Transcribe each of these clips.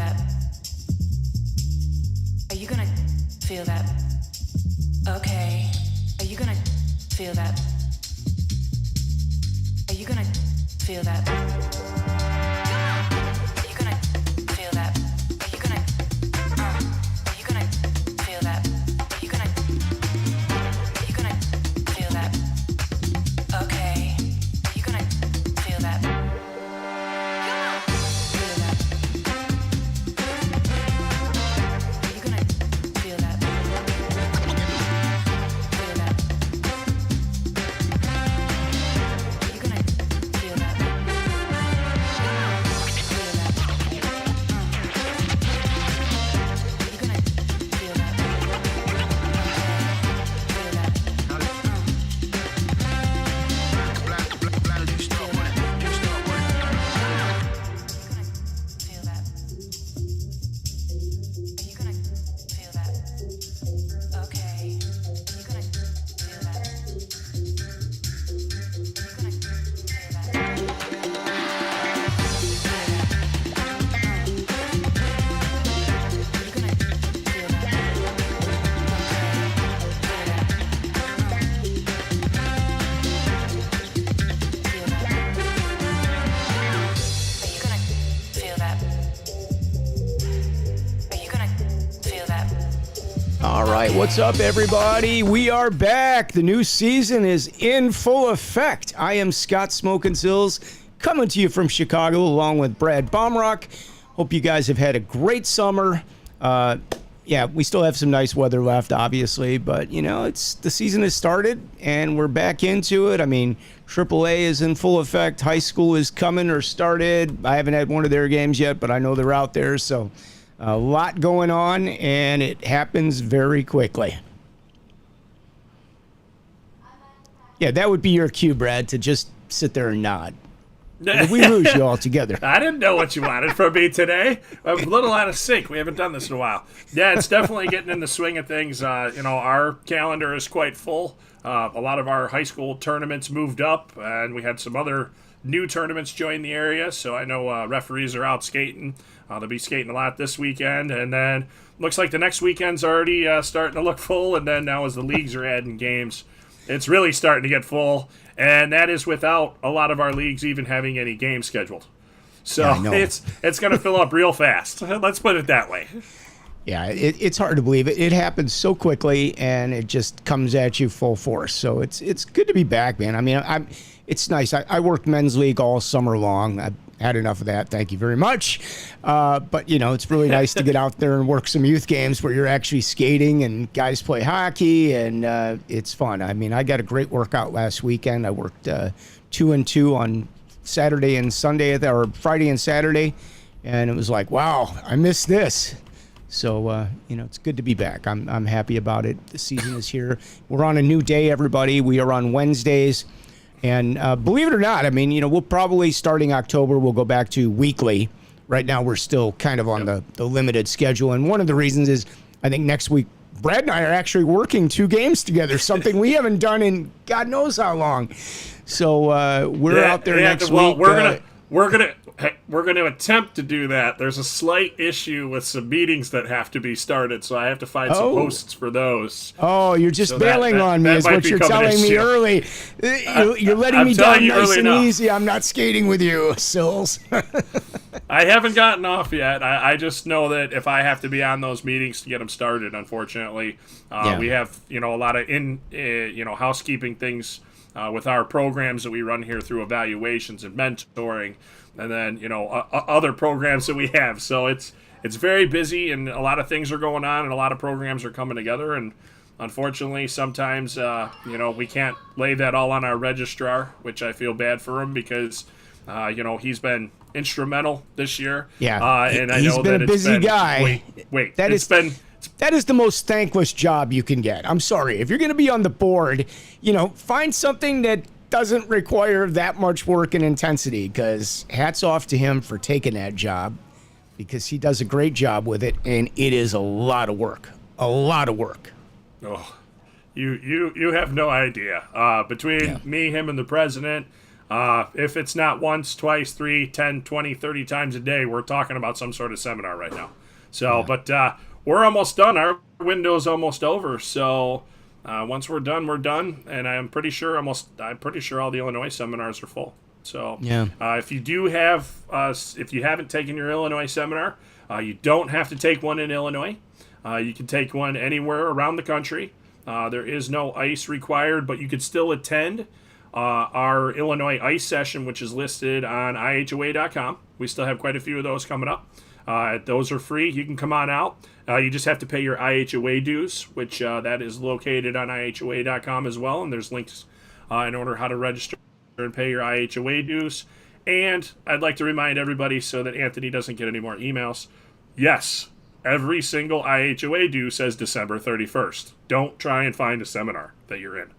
that? Are you gonna feel that? Okay. Are you gonna feel that? Are you gonna feel that? Are you gonna feel that? Are you gonna are you gonna feel that? Are you gonna feel that? Okay. Are you gonna feel that? Feel that. Are you gonna feel that? Feel that. Are you gonna feel that? Feel that. Are you gonna feel that? Feel that. Feel that. Are you gonna feel that? Okay. Are you gonna feel that? Are you gonna feel that? Are you gonna feel that? Feel that. Are you gonna feel that? Are you gonna feel that? All right, what's up, everybody? We are back. The new season is in full effect. I am Scott Smokin Silz, coming to you from Chicago, along with Brad Baumruck. Hope you guys have had a great summer. Yeah, we still have some nice weather left, obviously, but it's the season has started and we're back into it. I mean, AAA is in full effect. High school is coming or started. I haven't had one of their games yet, but I know they're out there. So a lot going on, and it happens very quickly. Yeah, that would be your cue, Brad, to just sit there and nod. Or we lose you altogether. I didn't know what you wanted from me today. I'm a little out of sync. We haven't done this in a while. Yeah, it's definitely getting in the swing of things. Our calendar is quite full. A lot of our high school tournaments moved up, and we had some other new tournaments join the area. So I know referees are out skating. They'll be skating a lot this weekend. And then looks like the next weekend's already starting to look full. And then now as the leagues are adding games, it's really starting to get full. And that is without a lot of our leagues even having any games scheduled. So it's going to fill up real fast. Let's put it that way. Yeah, it's hard to believe. It happens so quickly, and it just comes at you full force. So it's good to be back, man. I mean, it's nice. I worked men's league all summer long. I've had enough of that. Thank you very much. But, it's really nice to get out there and work some youth games where you're actually skating and guys play hockey, and it's fun. I mean, I got a great workout last weekend. I worked 2 and 2 on Saturday and Sunday, or Friday and Saturday, and it was like, wow, I missed this. So, it's good to be back. I'm happy about it. The season is here. We're on a new day, everybody. We are on Wednesdays. And believe it or not, I mean, we'll probably, starting October, we'll go back to weekly. Right now, we're still kind of on the limited schedule. And one of the reasons is, I think next week, Brad and I are actually working 2 games together, something we haven't done in God knows how long. So we're out there next week. We're gonna attempt to do that. There's a slight issue with some meetings that have to be started, so I have to find some hosts for those. Oh, you're just bailing on me, is what you're telling me early. You're letting me down nice and easy. I'm not skating with you, Silz. I haven't gotten off yet. I just know that if I have to be on those meetings to get them started, unfortunately, we have a lot of housekeeping things with our programs that we run here through evaluations and mentoring, and then other programs that we have. So it's very busy, and a lot of things are going on, and a lot of programs are coming together. And unfortunately, sometimes we can't lay that all on our registrar, which I feel bad for him because he's been instrumental this year. Yeah, and I he's know been that a busy guy. That is the most thankless job you can get. I'm sorry. If you're going to be on the board, find something that doesn't require that much work and intensity, because hats off to him for taking that job, because he does a great job with it, and it is a lot of work. A lot of work. Oh, you have no idea. Between me, him, and the president, If it's not once, twice, 3, 10, 20, 30 times a day, we're talking about some sort of seminar right now. So, but we're almost done. Our window's almost over. So once we're done, we're done. And I'm pretty sure all the Illinois seminars are full. So if you do have, if you haven't taken your Illinois seminar, you don't have to take one in Illinois. You can take one anywhere around the country. There is no ICE required, but you could still attend our Illinois ICE session, which is listed on IHOA.com. We still have quite a few of those coming up. Those are free. You can come on out. You just have to pay your IHOA dues, which that is located on IHOA.com as well, and there's links in order how to register and pay your IHOA dues. And I'd like to remind everybody so that Anthony doesn't get any more emails. Yes, every single IHOA due says December 31st. Don't try and find a seminar that you're in.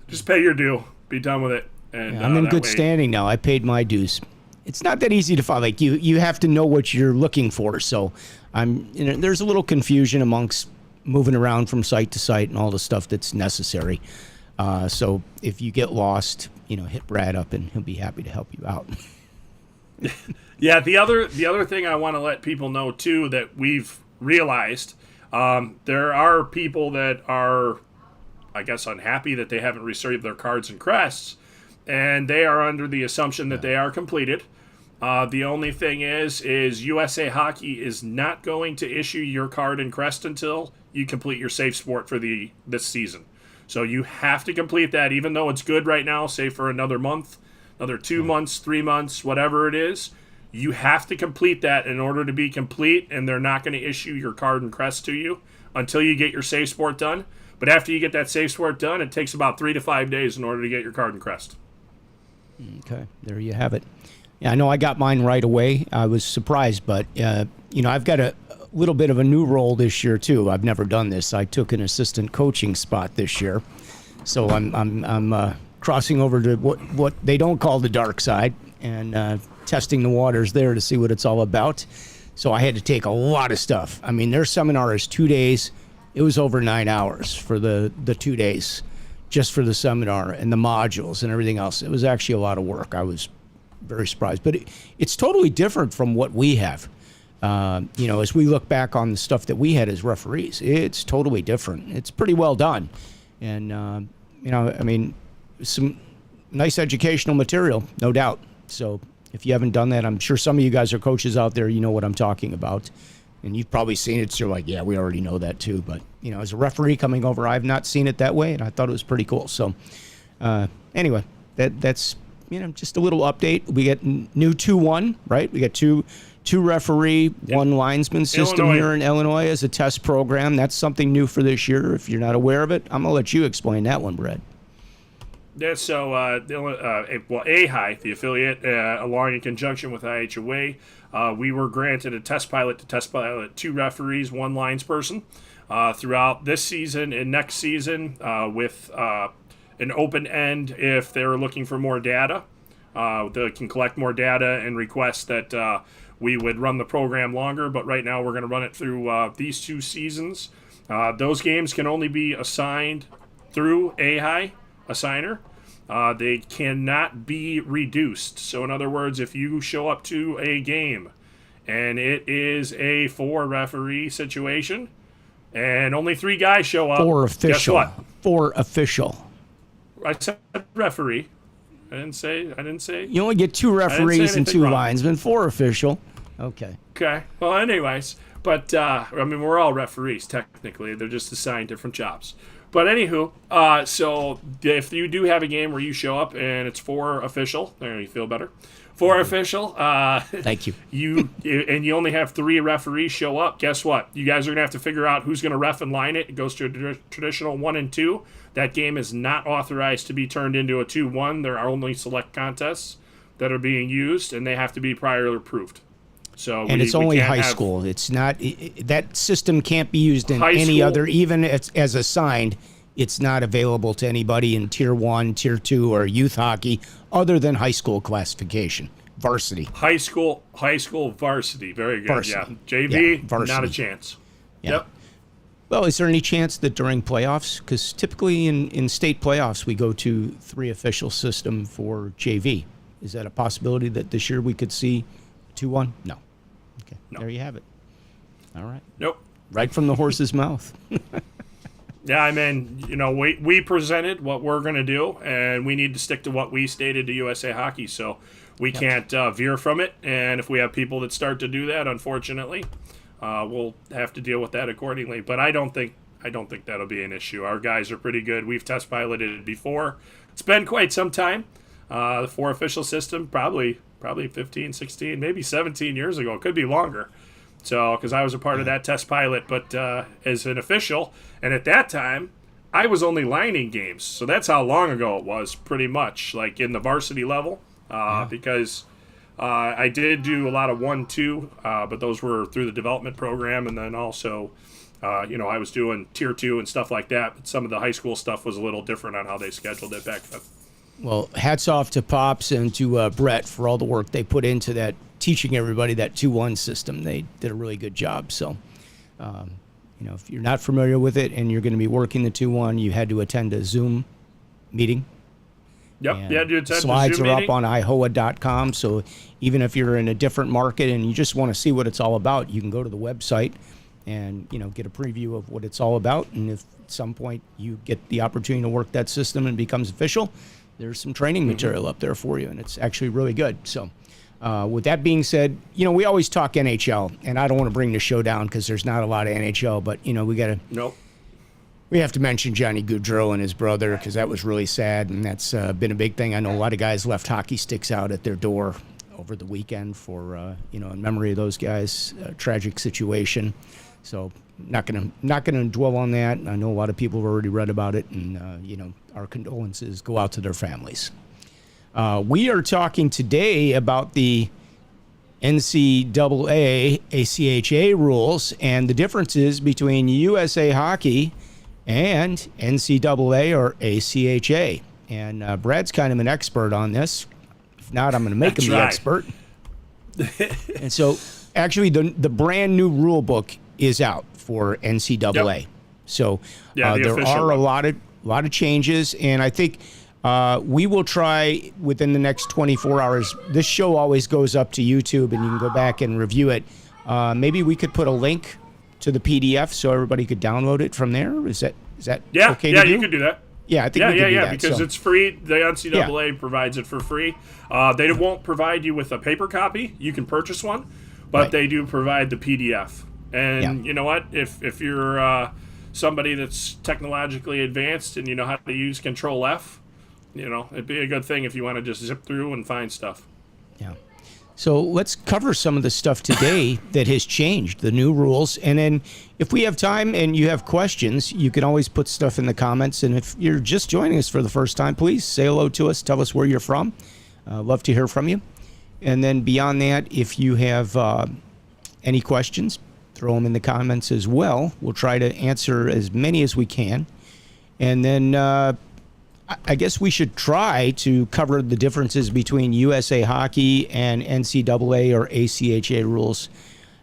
Just pay your due. Be done with it. And I'm in good standing now. I paid my dues. It's not that easy to find. Like you have to know what you're looking for. So there's a little confusion amongst moving around from site to site and all the stuff that's necessary. So if you get lost, hit Brad up and he'll be happy to help you out. Yeah, the other thing I want to let people know too that we've realized, there are people that are, I guess, unhappy that they haven't received their cards and crests, and they are under the assumption that they are completed. The only thing is USA Hockey is not going to issue your card and crest until you complete your safe sport for this season. So you have to complete that, even though it's good right now, say for another month, another 2 months, 3 months, whatever it is. You have to complete that in order to be complete, and they're not going to issue your card and crest to you until you get your safe sport done. But after you get that safe sport done, it takes about 3 to 5 days in order to get your card and crest. Okay, there you have it. Yeah, I know I got mine right away. I was surprised, but I've got a little bit of a new role this year too. I've never done this. I took an assistant coaching spot this year, so I'm crossing over to what they don't call the dark side and testing the waters there to see what it's all about. So I had to take a lot of stuff. I mean, their seminar is 2 days. It was over 9 hours for the 2 days, just for the seminar and the modules and everything else. It was actually a lot of work. I was very surprised, but it's totally different from what we have. As we look back on the stuff that we had as referees, it's totally different. It's pretty well done. And, some nice educational material, no doubt. So if you haven't done that, I'm sure some of you guys are coaches out there, you know what I'm talking about. And you've probably seen it, so you're like, yeah, we already know that too. But, as a referee coming over, I've not seen it that way, and I thought it was pretty cool. So anyway, that's, just a little update. We get new 2-1, right? We got two referee, one linesman system here in Illinois as a test program. That's something new for this year. If you're not aware of it, I'm going to let you explain that one, Brad. Yeah, so AHI, the affiliate, along in conjunction with IHOA, we were granted a test pilot to test pilot 2 referees, 1 linesperson throughout this season and next season with an open end if they're looking for more data. They can collect more data and request that we would run the program longer, but right now we're going to run it through these 2 seasons. Those games can only be assigned through AHI assigner. They cannot be reduced. So in other words, if you show up to a game and it is a 4 referee situation and only 3 guys show up, 4 official. Guess what? 4 official. I said referee. I didn't say. You only get 2 referees and 2 wrong. linesmen, 4 official. Okay. Well, anyways, but we're all referees technically. They're just assigned different jobs. But anywho, so if you do have a game where you show up and it's 4 official, there you feel better. 4 official. Thank you. You only have 3 referees show up. Guess what? You guys are gonna have to figure out who's gonna ref and line it. It goes to a traditional 1 and 2. That game is not authorized to be turned into a 2-1. There are only select contests that are being used, and they have to be prior approved. So it's only high school. It's not that system can't be used in any other, even as assigned. It's not available to anybody in Tier 1, Tier 2, or youth hockey other than high school classification. Varsity. High school varsity. Very good. Varsity. Yeah. JV, varsity. not a chance. Yeah. Yep. Well, is there any chance that during playoffs, because typically in state playoffs we go to 3 official system for JV. Is that a possibility that this year we could see 2-1? No. Okay, No. There you have it. All right. Nope. Right from the horse's mouth. Yeah, I mean, we presented what we're going to do, and we need to stick to what we stated to USA Hockey. So we can't veer from it. And if we have people that start to do that, unfortunately, we'll have to deal with that accordingly. But I don't think that'll be an issue. Our guys are pretty good. We've test piloted it before. It's been quite some time. The 4 official system, probably 15, 16, maybe 17 years ago. It could be longer. So, because I was a part of that test pilot, but as an official, and at that time, I was only lining games. So that's how long ago it was, pretty much, like in the varsity level, because I did do a lot of 1-2, but those were through the development program, and then also, I was doing tier 2 and stuff like that. But some of the high school stuff was a little different on how they scheduled it back then. Well, hats off to Pops and to Brett for all the work they put into that, teaching everybody that 2-1 system. They did a really good job. So, if you're not familiar with it and you're going to be working the 2-1, you had to attend a Zoom meeting. Yep, And you had to attend slides a Zoom are meeting. up on ihoa.com. So even if you're in a different market and you just want to see what it's all about, you can go to the website and get a preview of what it's all about. And if at some point you get the opportunity to work that system and it becomes official, there's some training material up there for you, and it's actually really good. So with that being said, we always talk NHL, and I don't want to bring the show down because there's not a lot of NHL, but Nope. we have to mention Johnny Gaudreau and his brother, because that was really sad, and that's been a big thing. I know a lot of guys left hockey sticks out at their door over the weekend for in memory of those guys. Tragic situation. So not gonna dwell on that. I know a lot of people have already read about it, and our condolences go out to their families. We are talking today about the NCAA ACHA rules and the differences between USA Hockey and NCAA or ACHA. And Brad's kind of an expert on this. If not, I'm going to make him the expert. And so, actually, the brand new rule book is out for NCAA. Yep. So there are a lot of changes, and I think we will try within the next 24 hours. This show always goes up to YouTube, and you can go back and review it. Maybe we could put a link to the PDF so everybody could download it from there. Is that okay to do? Yeah, you could do that. Yeah, I think we can do that. Because it's free. The NCAA provides it for free. They won't provide you with a paper copy. You can purchase one, but they do provide the PDF. And you know what? If you're somebody that's technologically advanced and you know how to use Control F, it'd be a good thing if you want to just zip through and find stuff. Yeah. So let's cover some of the stuff today that has changed, the new rules. And then if we have time and you have questions, you can always put stuff in the comments. And if you're just joining us for the first time, please say hello to us. Tell us where you're from. Love to hear from you. And then beyond that, if you have any questions, throw them in the comments as well. We'll try to answer as many as we can. And then I guess we should try to cover the differences between USA Hockey and NCAA or ACHA rules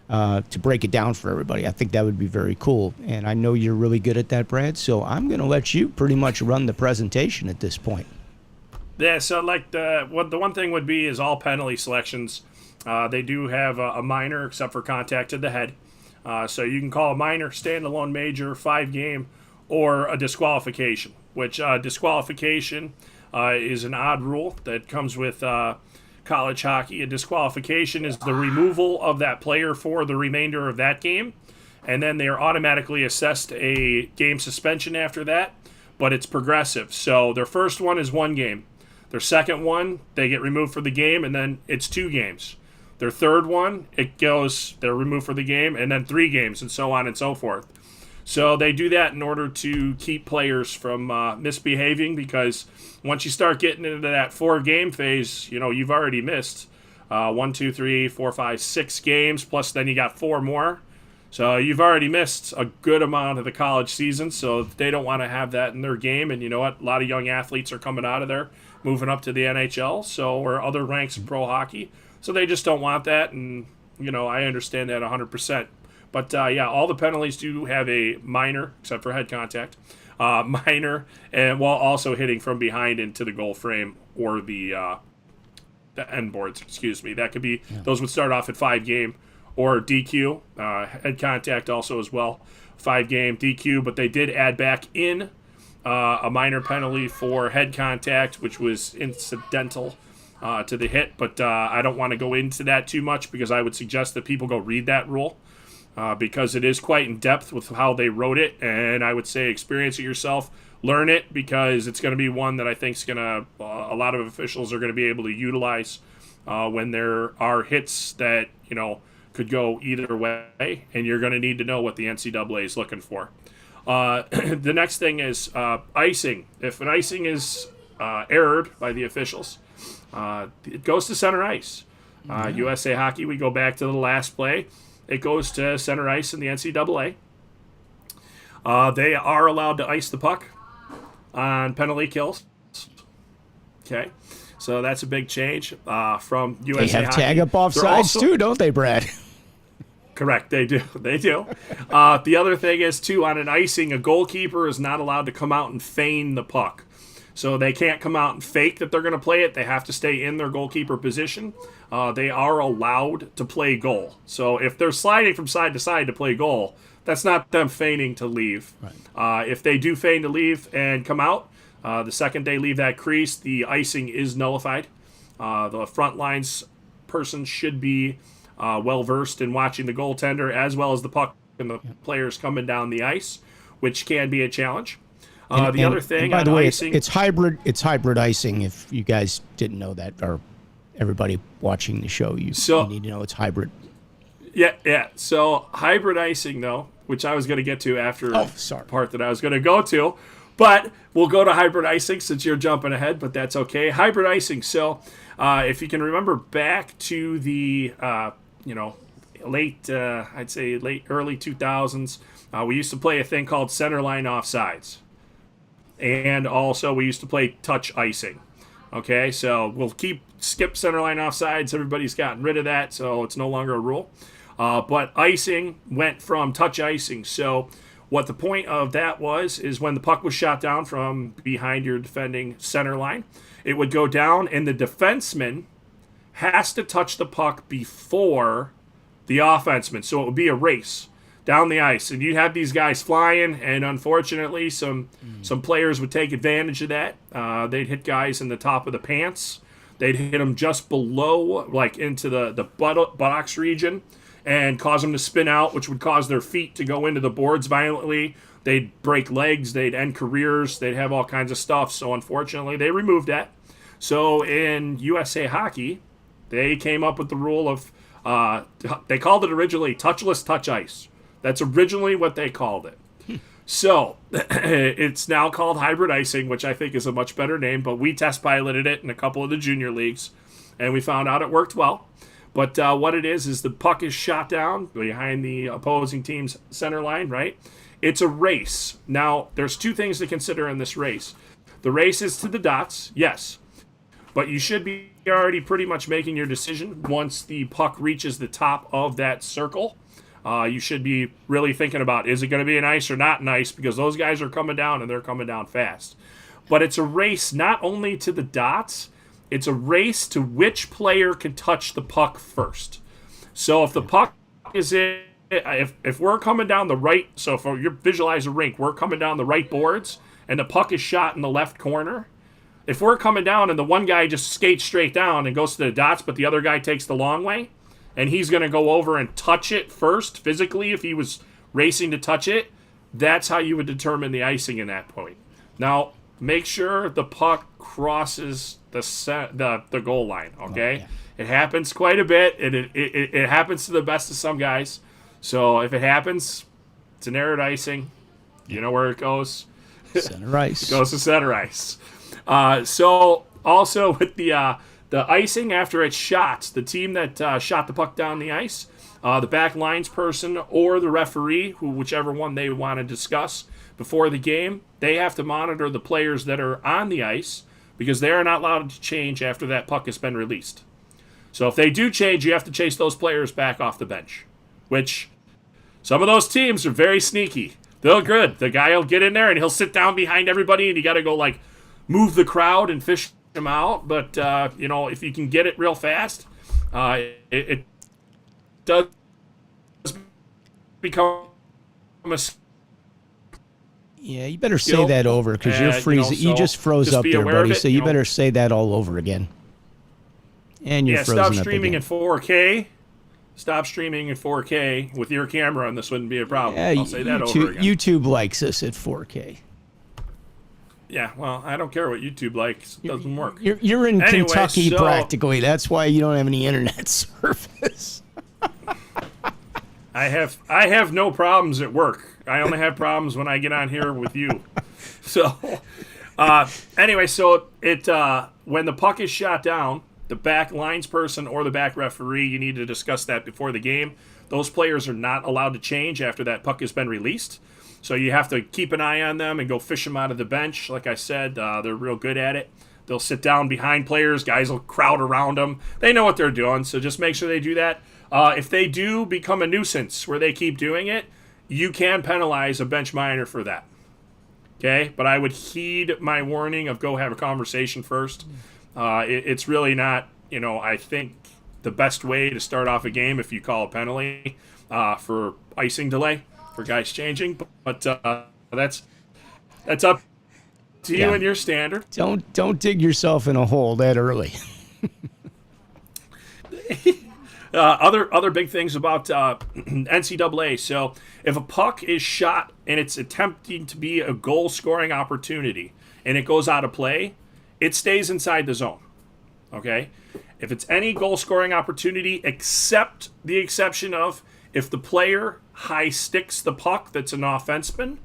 to break it down for everybody. I think that would be very cool. And I know you're really good at that, Brad, so I'm going to let you pretty much run the presentation at this point. Yeah, so the one thing would be is all penalty selections. They do have a minor except for contact to the head. So you can call a minor, standalone major, 5-game, or a disqualification, which disqualification is an odd rule that comes with college hockey. A disqualification is the removal of that player for the remainder of that game, and then they are automatically assessed a game suspension after that, but it's progressive. So their first one is 1 game. Their second one, they get removed for the game, and then it's 2 games. Their third one, they're removed for the game, and then 3 games, and so on and so forth. So they do that in order to keep players from misbehaving, because once you start getting into that 4-game phase, you've already missed 1, 2, 3, 4, 5, 6 games, plus then you got 4 more. So you've already missed a good amount of the college season, so they don't want to have that in their game. And you know what? A lot of young athletes are coming out of there, moving up to the NHL, or other ranks in pro hockey. So they just don't want that, and I understand that 100%. But yeah, all the penalties do have a minor, except for head contact, minor, and while also hitting from behind into the goal frame or the end boards. Excuse me. That could be those would start off at 5-game or DQ, head contact also as well, 5-game DQ. But they did add back in a minor penalty for head contact, which was incidental to the hit. But I don't want to go into that too much because I would suggest that people go read that rule. Because it is quite in depth with how they wrote it, and I would say experience it yourself, learn it, because it's going to be one that I think is going to a lot of officials are going to be able to utilize when there are hits that could go either way, and you're going to need to know what the NCAA is looking for. The next thing is icing. If an icing is erred by the officials, it goes to center ice. USA Hockey, we go back to the last play. It goes to center ice in the NCAA. They are allowed to ice the puck on penalty kills. Okay, so that's a big change from USA They have Hockey. tag up offsides too, don't they, Brad? Correct, they do. They do. The other thing is, too, on an icing, a goalkeeper is not allowed to come out and feign the puck. So they can't come out and fake that they're going to play it. They have to stay in their goalkeeper position. They are allowed to play goal. So if they're sliding from side to side to play goal, that's not them feigning to leave. Right. If they do feign to leave and come out, the second they leave that crease, the icing is nullified. The front lines person should be well-versed in watching the goaltender as well as the puck and the players coming down the ice, which can be a challenge. The other thing, by the way, icing, it's hybrid. It's hybrid icing. If you guys didn't know that, or everybody watching the show, you need to know it's hybrid. Yeah. So hybrid icing, though, which I was going to get to after the part that I was going to go to, but we'll go to hybrid icing since you're jumping ahead. But that's okay. Hybrid icing. So if you can remember back to the late early 2000s, we used to play a thing called center line offsides. And also, we used to play touch icing. Okay, so we'll skip center line offsides. Everybody's gotten rid of that, so it's no longer a rule. But icing went from touch icing. So what the point of that is when the puck was shot down from behind your defending center line, it would go down, and the defenseman has to touch the puck before the offenseman. So it would be a race down the ice, and you have these guys flying, and unfortunately some players would take advantage of that. They'd hit guys in the top of the pants. They'd hit them just below, like into the buttocks region, and cause them to spin out, which would cause their feet to go into the boards violently. They'd break legs, they'd end careers, they'd have all kinds of stuff. So unfortunately, they removed that. So in USA Hockey, they came up with the rule of, they called it originally touchless touch ice. That's originally what they called it. So it's now called hybrid icing, which I think is a much better name, but we test piloted it in a couple of the junior leagues, and we found out it worked well. But what it is the puck is shot down behind the opposing team's center line, right? It's a race. Now, there's two things to consider in this race. The race is to the dots, yes, but you should be already pretty much making your decision once the puck reaches the top of that circle. You should be really thinking about, is it going to be an ice or not an ice? Because those guys are coming down, and they're coming down fast. But it's a race not only to the dots, it's a race to which player can touch the puck first. So if the puck is in, if we're coming down the right, so if you visualize a rink, we're coming down the right boards, and the puck is shot in the left corner. If we're coming down and the one guy just skates straight down and goes to the dots, but the other guy takes the long way, and he's going to go over and touch it first physically if he was racing to touch it, that's how you would determine the icing in that point. Now, make sure the puck crosses the goal line, okay? It happens quite a bit, and it happens to the best of some guys. So if it happens, it's an errant icing. You know where it goes. Center ice. It goes to center ice. So also with the icing after it's shot, the team that shot the puck down the ice, the back lines person or the referee, whichever one they want to discuss before the game, they have to monitor the players that are on the ice because they are not allowed to change after that puck has been released. So if they do change, you have to chase those players back off the bench, which Some of those teams are very sneaky. They're good. The guy will get in there and he'll sit down behind everybody, and you got to go like move the crowd and fish him out. But if you can get it real fast, it does become a Yeah, you better say that over because you're freezing. You just froze up there, buddy. So you better say that all over again. And you're frozen stop up streaming again. in 4K. Stop streaming in 4K with your camera, and this wouldn't be a problem. Yeah, I'll say that over again. YouTube likes us at 4K. Yeah, well, I don't care what YouTube likes. It doesn't work. You're in Kentucky practically. That's why you don't have any internet service. I have no problems at work. I only have problems when I get on here with you. So, anyway, so when the puck is shot down, the back linesperson or the back referee, you need to discuss that before the game. Those players are not allowed to change after that puck has been released. So you have to keep an eye on them and go fish them out of the bench. Like I said, they're real good at it. They'll sit down behind players. Guys will crowd around them. They know what they're doing, so just make sure they do that. If they do become a nuisance where they keep doing it, you can penalize a bench minor for that. Okay? But I would heed my warning of go have a conversation first. It's really not, I think the best way to start off a game if you call a penalty for icing delay for guys changing. But that's up to you and your standard. Don't dig yourself in a hole that early. Other big things about NCAA. So if a puck is shot and it's attempting to be a goal scoring opportunity and it goes out of play, it stays inside the zone. Okay? If it's any goal scoring opportunity except the exception of if the player high sticks the puck that's an offenseman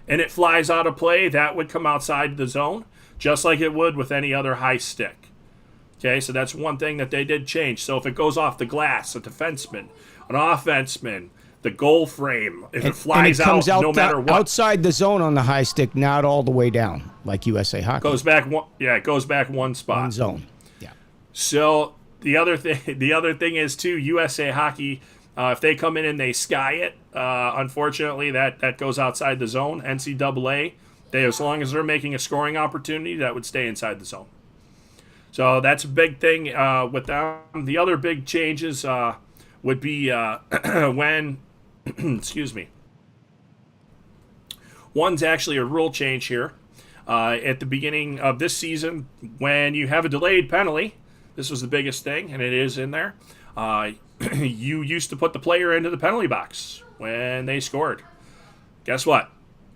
and it flies out of play, that would come outside the zone, just like it would with any other high stick. Okay, so that's one thing that they did change. So if it goes off the glass, a defenseman, an offenseman, the goal frame, if it flies out, no matter what. Outside the zone on the high stick, not all the way down, like USA Hockey. Goes back one spot. One zone. Yeah. So the other thing is too, USA Hockey, if they come in and they sky it, unfortunately that goes outside the zone. NCAA, as long as they're making a scoring opportunity, that would stay inside the zone. So that's a big thing with them. The other big changes would be when, excuse me, one's actually a rule change here. At the beginning of this season, when you have a delayed penalty, this was the biggest thing, and it is in there, you used to put the player into the penalty box when they scored. Guess what?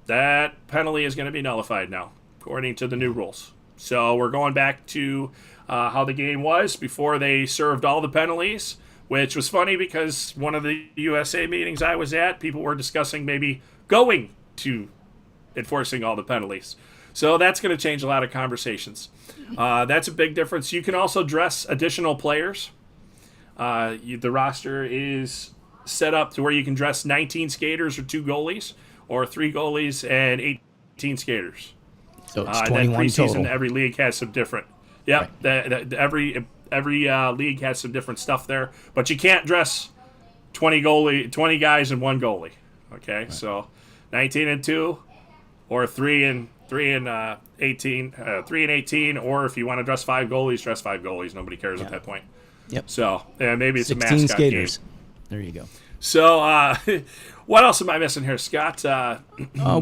That penalty is going to be nullified now, according to the new rules. So we're going back to how the game was before they served all the penalties, which was funny because one of the USA meetings I was at, people were discussing maybe going to enforcing all the penalties. So that's going to change a lot of conversations. That's a big difference. You can also dress additional players. The roster is set up to where you can dress 19 skaters or 2 goalies, or 3 goalies and 18 skaters. So it's 21 total. Every league has some different. Yep, right. Every league has some different stuff there, but you can't dress 20 guys and 1 goalie. Okay, right. So 19 and 2, or 3 and 18, 3 and 18, or if you want to dress 5 goalies, dress 5 goalies. Nobody cares at that point. Yep. So maybe it's 16 a mascot skaters. game. There you go. So what else am I missing here, Scott?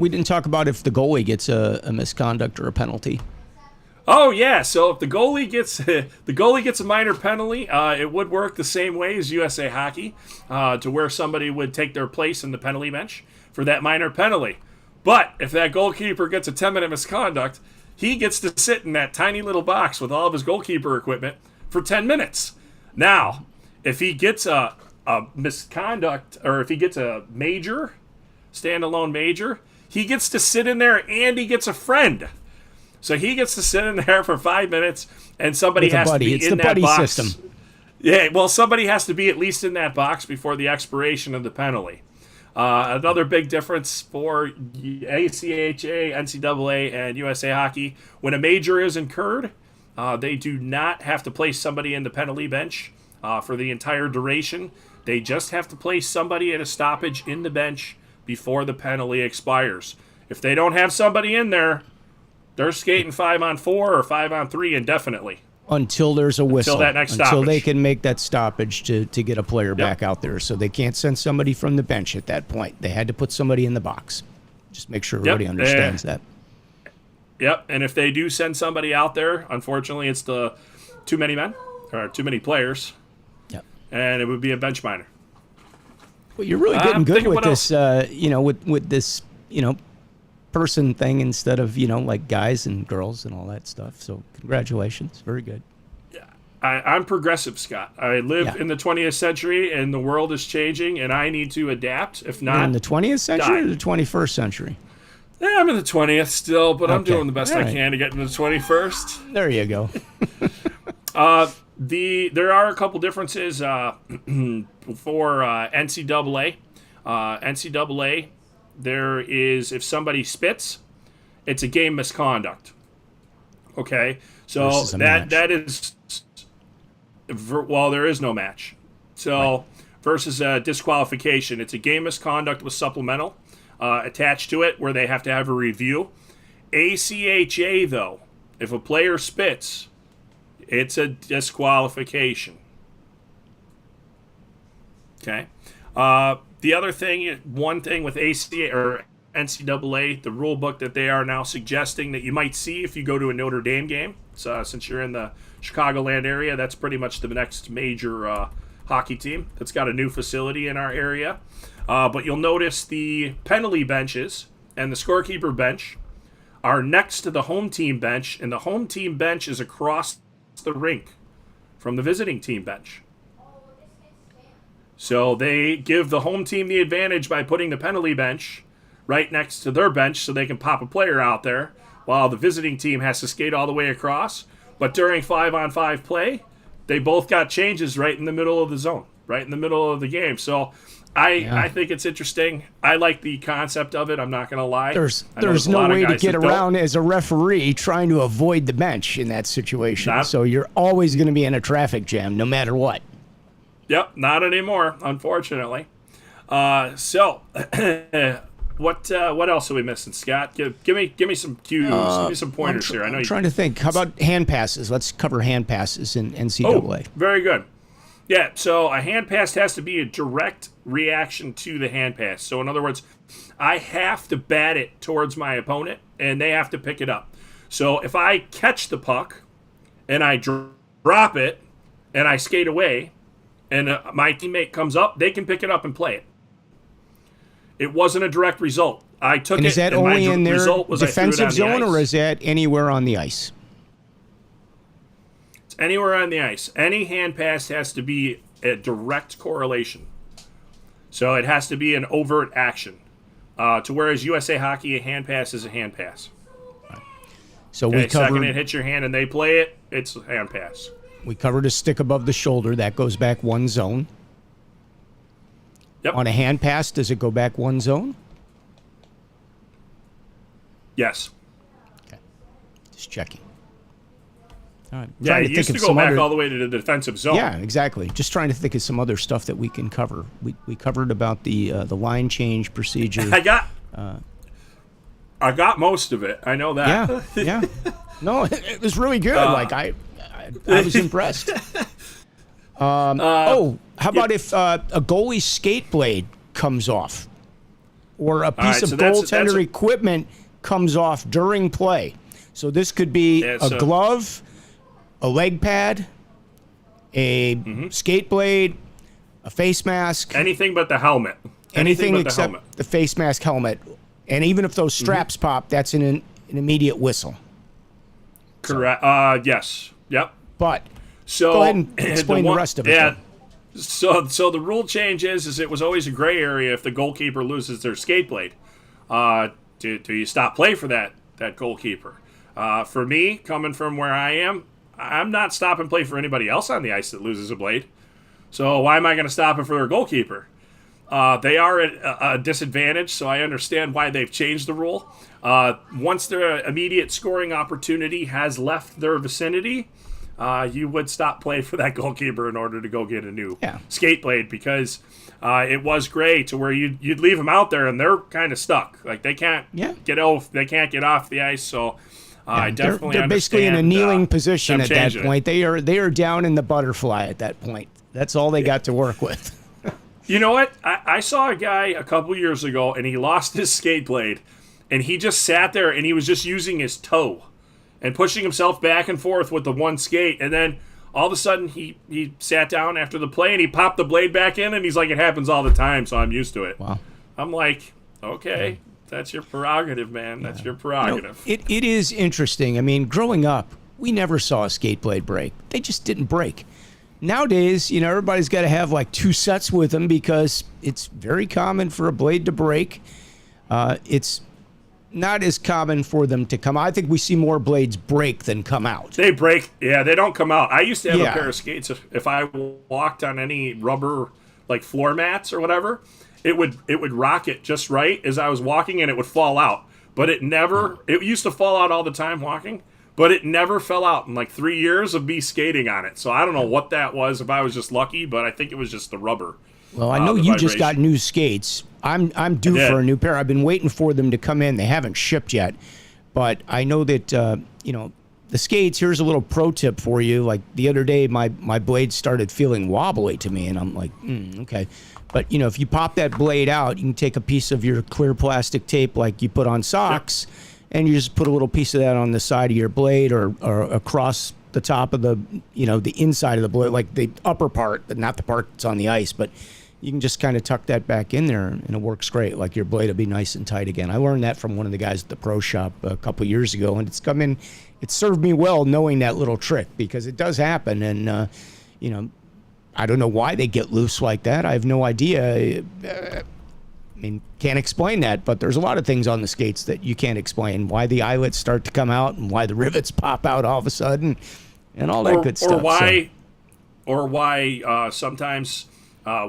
We didn't talk about if the goalie gets a misconduct or a penalty. Oh yeah, so if the goalie gets a minor penalty, it would work the same way as USA Hockey, to where somebody would take their place in the penalty bench for that minor penalty. But if that goalkeeper gets a 10-minute misconduct, he gets to sit in that tiny little box with all of his goalkeeper equipment for 10 minutes. Now, if he gets a misconduct, or if he gets a major, standalone major, he gets to sit in there and he gets a friend. So he gets to sit in there for 5 minutes, and somebody has to be in that box. System. Yeah, well, somebody has to be at least in that box before the expiration of the penalty. Another big difference for ACHA, NCAA, and USA Hockey, when a major is incurred, they do not have to place somebody in the penalty bench for the entire duration. They just have to place somebody at a stoppage in the bench before the penalty expires. If they don't have somebody in there, they're skating 5-on-4 or 5-on-3 indefinitely. Until there's a whistle. Until that next Until stoppage. they can make that stoppage to get a player back out there. So they can't send somebody from the bench at that point. They had to put somebody in the box. Just make sure everybody understands that. Yep, and if they do send somebody out there, unfortunately it's the too many men or too many players. Yep. And it would be a bench minor. Well, you're really getting good with this, else? with this, person thing instead of, like guys and girls and all that stuff. So congratulations. Very good. I'm progressive, Scott. I live in the 20th century, and the world is changing, and I need to adapt. If not, in the 20th century or the 21st century? Yeah, I'm in the 20th still, but I'm Okay. doing the best All I right. can to get into the 21st. There you go. There are a couple differences for NCAA. NCAA, there is, if somebody spits, it's a game misconduct. Okay, so Versus a match. that is, well, there is no match. So versus a disqualification, it's a game misconduct with supplemental attached to it where they have to have a review. ACHA, though, if a player spits, it's a disqualification. Okay. The other thing, one thing with ACA or NCAA, the rule book that they are now suggesting that you might see if you go to a Notre Dame game. So since you're in the Chicagoland area, that's pretty much the next major hockey team that's got a new facility in our area. But you'll notice the penalty benches and the scorekeeper bench are next to the home team bench, and the home team bench is across the rink from the visiting team bench. So they give the home team the advantage by putting the penalty bench right next to their bench so they can pop a player out there while the visiting team has to skate all the way across. But during 5-on-5 play, they both got changes right in the middle of the zone, right in the middle of the game. So I think it's interesting. I like the concept of it. I'm not going to lie. There's no way to get around as a referee trying to avoid the bench in that situation. So you're always going to be in a traffic jam no matter what. Yep, not anymore, unfortunately. So, what else are we missing, Scott? Give me some cues. Give me some pointers here. I'm trying to think. How about hand passes? Let's cover hand passes in NCAA. Oh, very good. Yeah, so a hand pass has to be a direct reaction to the hand pass. So in other words, I have to bat it towards my opponent, and they have to pick it up. So if I catch the puck, and I drop it, and I skate away, and my teammate comes up, they can pick it up and play it. It wasn't a direct result. I took and it, is that and only my in their result was defensive zone, or ice. is that anywhere on the ice? It's anywhere on the ice. Any hand pass has to be a direct correlation. So it has to be an overt action. To whereas USA Hockey, a hand pass is a hand pass. So Okay, we covered. second it hits your hand and they play it, it's a hand pass. We covered a stick above the shoulder. That goes back one zone. Yep. On a hand pass, does it go back one zone? Yes. Okay. Just checking. All right. Yeah, it used to go back all the way to the defensive zone. Yeah, exactly. Just trying to think of some other stuff that we can cover. We covered about the line change procedure. I got most of it. I know that. Yeah. No, it was really good. I was impressed. How about if a goalie's skate blade comes off, or a piece of goaltender equipment comes off during play? So this could be a glove, a leg pad, a skate blade, a face mask. Anything but the helmet. Anything except the face mask, helmet. And even if those straps pop, that's an immediate whistle. Correct. Yes. Yep. But so go ahead and explain the rest of it. Yeah. So the rule change is it was always a gray area if the goalkeeper loses their skate blade. Do you stop play for that goalkeeper? For me, coming from where I am, I'm not stopping play for anybody else on the ice that loses a blade. So why am I going to stop it for their goalkeeper? They are at a disadvantage, so I understand why they've changed the rule. Once their immediate scoring opportunity has left their vicinity, you would stop play for that goalkeeper in order to go get a new Yeah. skate blade, because it was gray to where you'd leave them out there and they're kind of stuck. Like they can't get off the ice. So I definitely they're basically in a understand, kneeling position them at that changing it. point. They are down in the butterfly at that point. That's all they got to work with. You know what? I saw a guy a couple years ago, and he lost his skate blade, and he just sat there, and he was just using his toe and pushing himself back and forth with the one skate, and then all of a sudden he sat down after the play, and he popped the blade back in, and he's like, it happens all the time, so I'm used to it. Wow. I'm like, okay, that's your prerogative, man. That's your prerogative. It is interesting. I mean, growing up, we never saw a skate blade break. They just didn't break. Nowadays, everybody's got to have like 2 sets with them because it's very common for a blade to break. It's not as common for them to come out. I think we see more blades break than come out. They break. Yeah, they don't come out. I used to have Yeah. a pair of skates. If I walked on any rubber, like floor mats or whatever, it would rock it just right as I was walking, and it would fall out. But it never. It used to fall out all the time walking, but it never fell out in like 3 years of me skating on it. So I don't know what that was, if I was just lucky, but I think it was just the rubber. Well, I know the you just got vibration. new skates. I'm due for a new pair. I've been waiting for them to come in. They haven't shipped yet, but I know that the skates. Here's a little pro tip for you. Like the other day, my blade started feeling wobbly to me, and I'm like, okay. But if you pop that blade out, you can take a piece of your clear plastic tape, like you put on socks, and you just put a little piece of that on the side of your blade or across the top of the the inside of the blade, like the upper part, but not the part that's on the ice, but. You can just kind of tuck that back in there, and it works great. Like your blade will be nice and tight again. I learned that from one of the guys at the pro shop a couple years ago, and it served me well knowing that little trick because it does happen. And I don't know why they get loose like that. I have no idea. I mean, can't explain that, but there's a lot of things on the skates that you can't explain. Why the eyelets start to come out, and why the rivets pop out all of a sudden, and all that good stuff. Or why sometimes.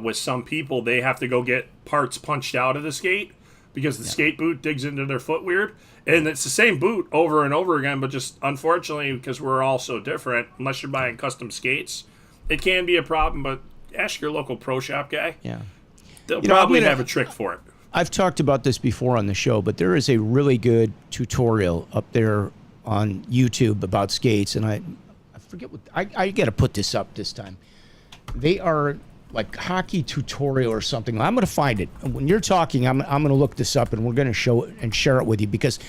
With some people, they have to go get parts punched out of the skate because the skate boot digs into their foot weird. And it's the same boot over and over again, but just unfortunately, because we're all so different, unless you're buying custom skates, it can be a problem. But ask your local pro shop guy. Yeah. They'll probably have a trick for it. I've talked about this before on the show, but there is a really good tutorial up there on YouTube about skates. And I forget what, I got to put this up this time. They are like hockey tutorial or something. I'm going to find it. When you're talking, I'm going to look this up and we're going to show it and share it with you because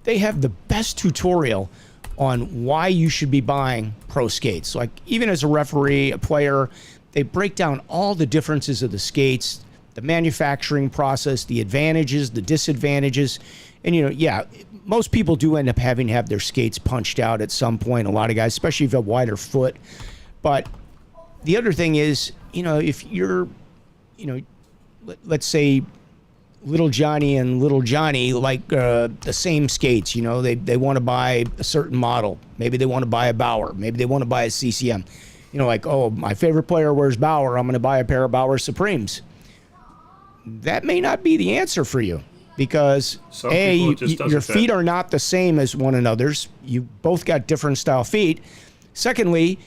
they have the best tutorial on why you should be buying pro skates. Like even as a referee, a player, they break down all the differences of the skates, the manufacturing process, the advantages, the disadvantages. And, most people do end up having to have their skates punched out at some point. A lot of guys, especially if you have a wider foot. But the other thing is, if you're, let's say little Johnny and little Johnny like the same skates, they want to buy a certain model. Maybe they want to buy a Bauer. Maybe they want to buy a CCM. Like, oh, my favorite player wears Bauer. I'm going to buy a pair of Bauer Supremes. That may not be the answer for you because, your feet are not the same as one another's. You both got different style feet. Secondly,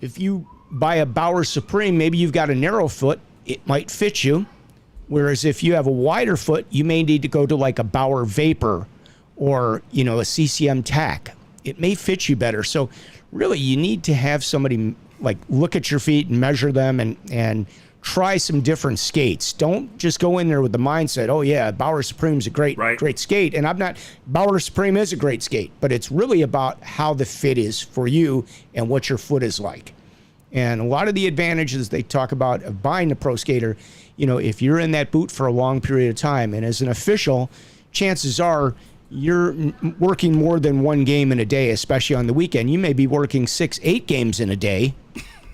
if you buy a Bauer Supreme, maybe you've got a narrow foot, it might fit you. Whereas if you have a wider foot, you may need to go to like a Bauer Vapor or, a CCM Tack. It may fit you better. So really you need to have somebody like look at your feet and measure them and try some different skates. Don't just go in there with the mindset, oh yeah, Bauer Supreme's a great skate. And Bauer Supreme is a great skate, but it's really about how the fit is for you and what your foot is like. And a lot of the advantages they talk about of buying the pro skater, if you're in that boot for a long period of time, and as an official, chances are you're working more than one game in a day, especially on the weekend. You may be working 6-8 games in a day.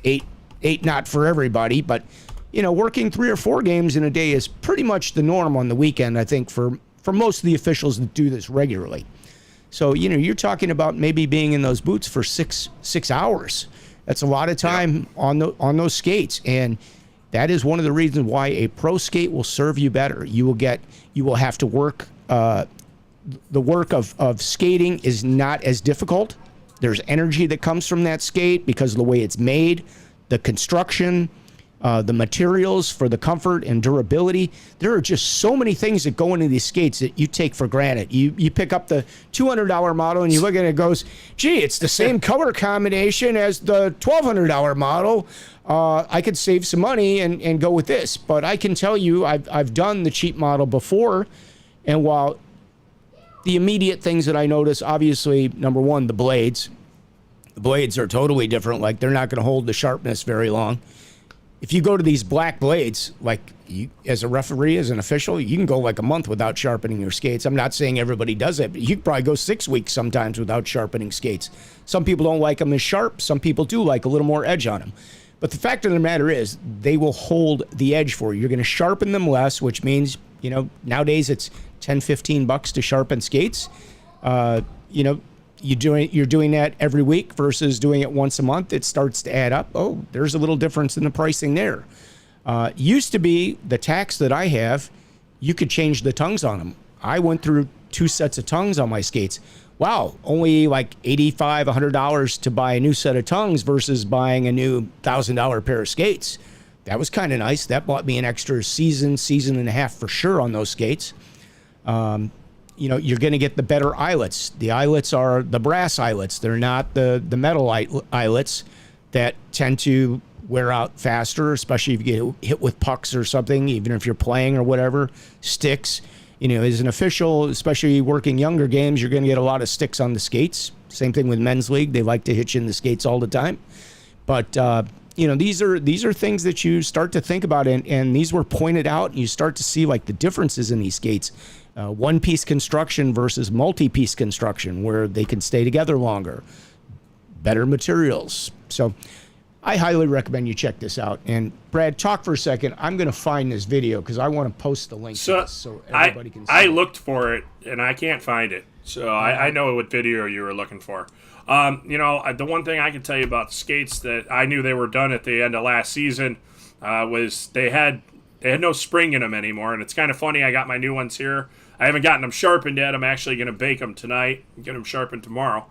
Eight not for everybody, but working 3 or 4 games in a day is pretty much the norm on the weekend, I think, for most of the officials that do this regularly. So, you're talking about maybe being in those boots for six hours. That's a lot of time on those skates, and that is one of the reasons why a pro skate will serve you better. You will have to work. The work of skating is not as difficult. There's energy that comes from that skate because of the way it's made, the construction, the materials for the comfort and durability. There are just so many things that go into these skates that you take for granted. You pick up the $200 model and you look at it and it goes, gee, it's the same color combination as the $1,200 model. I could save some money and go with this. But I can tell you, I've done the cheap model before, and while the immediate things that I notice, obviously, number one, the blades. The blades are totally different. Like, they're not going to hold the sharpness very long. If you go to these black blades, like you, as a referee, as an official, you can go like a month without sharpening your skates. I'm not saying everybody does it, but you could probably go 6 weeks sometimes without sharpening skates. Some people don't like them as sharp. Some people do like a little more edge on them. But the fact of the matter is, they will hold the edge for you. You're going to sharpen them less, which means, you know, nowadays it's $10-15 to sharpen skates. You know, you're doing that every week versus doing it once a month. It starts to add up. Oh, there's a little difference in the pricing there. Used to be the tax that I have, you could change the tongues on them. I went through 2 sets of tongues on my skates. Wow, only like $85, $100 to buy a new set of tongues versus buying a new $1,000 pair of skates. That was kind of nice. That bought me an extra season and a half for sure on those skates. You know, you're going to get the better eyelets. The eyelets are the brass eyelets. They're not the metal eyelets that tend to wear out faster, especially if you get hit with pucks or something, even if you're playing or whatever, sticks. You know, as an official, especially working younger games, you're going to get a lot of sticks on the skates. Same thing with men's league. They like to hit you in the skates all the time. But, you know, these are things that you start to think about, and these were pointed out, and you start to see like the differences in these skates. One-piece construction versus multi-piece construction, where they can stay together longer, better materials. So I highly recommend you check this out. And Brad, talk for a second. I'm going to find this video because I want to post the link to this so everybody can see I it. looked for it, and I can't find it. So I know what video you were looking for. You know, the one thing I can tell you about the skates that I knew they were done at the end of last season was they had no spring in them anymore. And it's kind of funny. I got my new ones here. I haven't gotten them sharpened yet. I'm actually going to bake them tonight and get them sharpened tomorrow.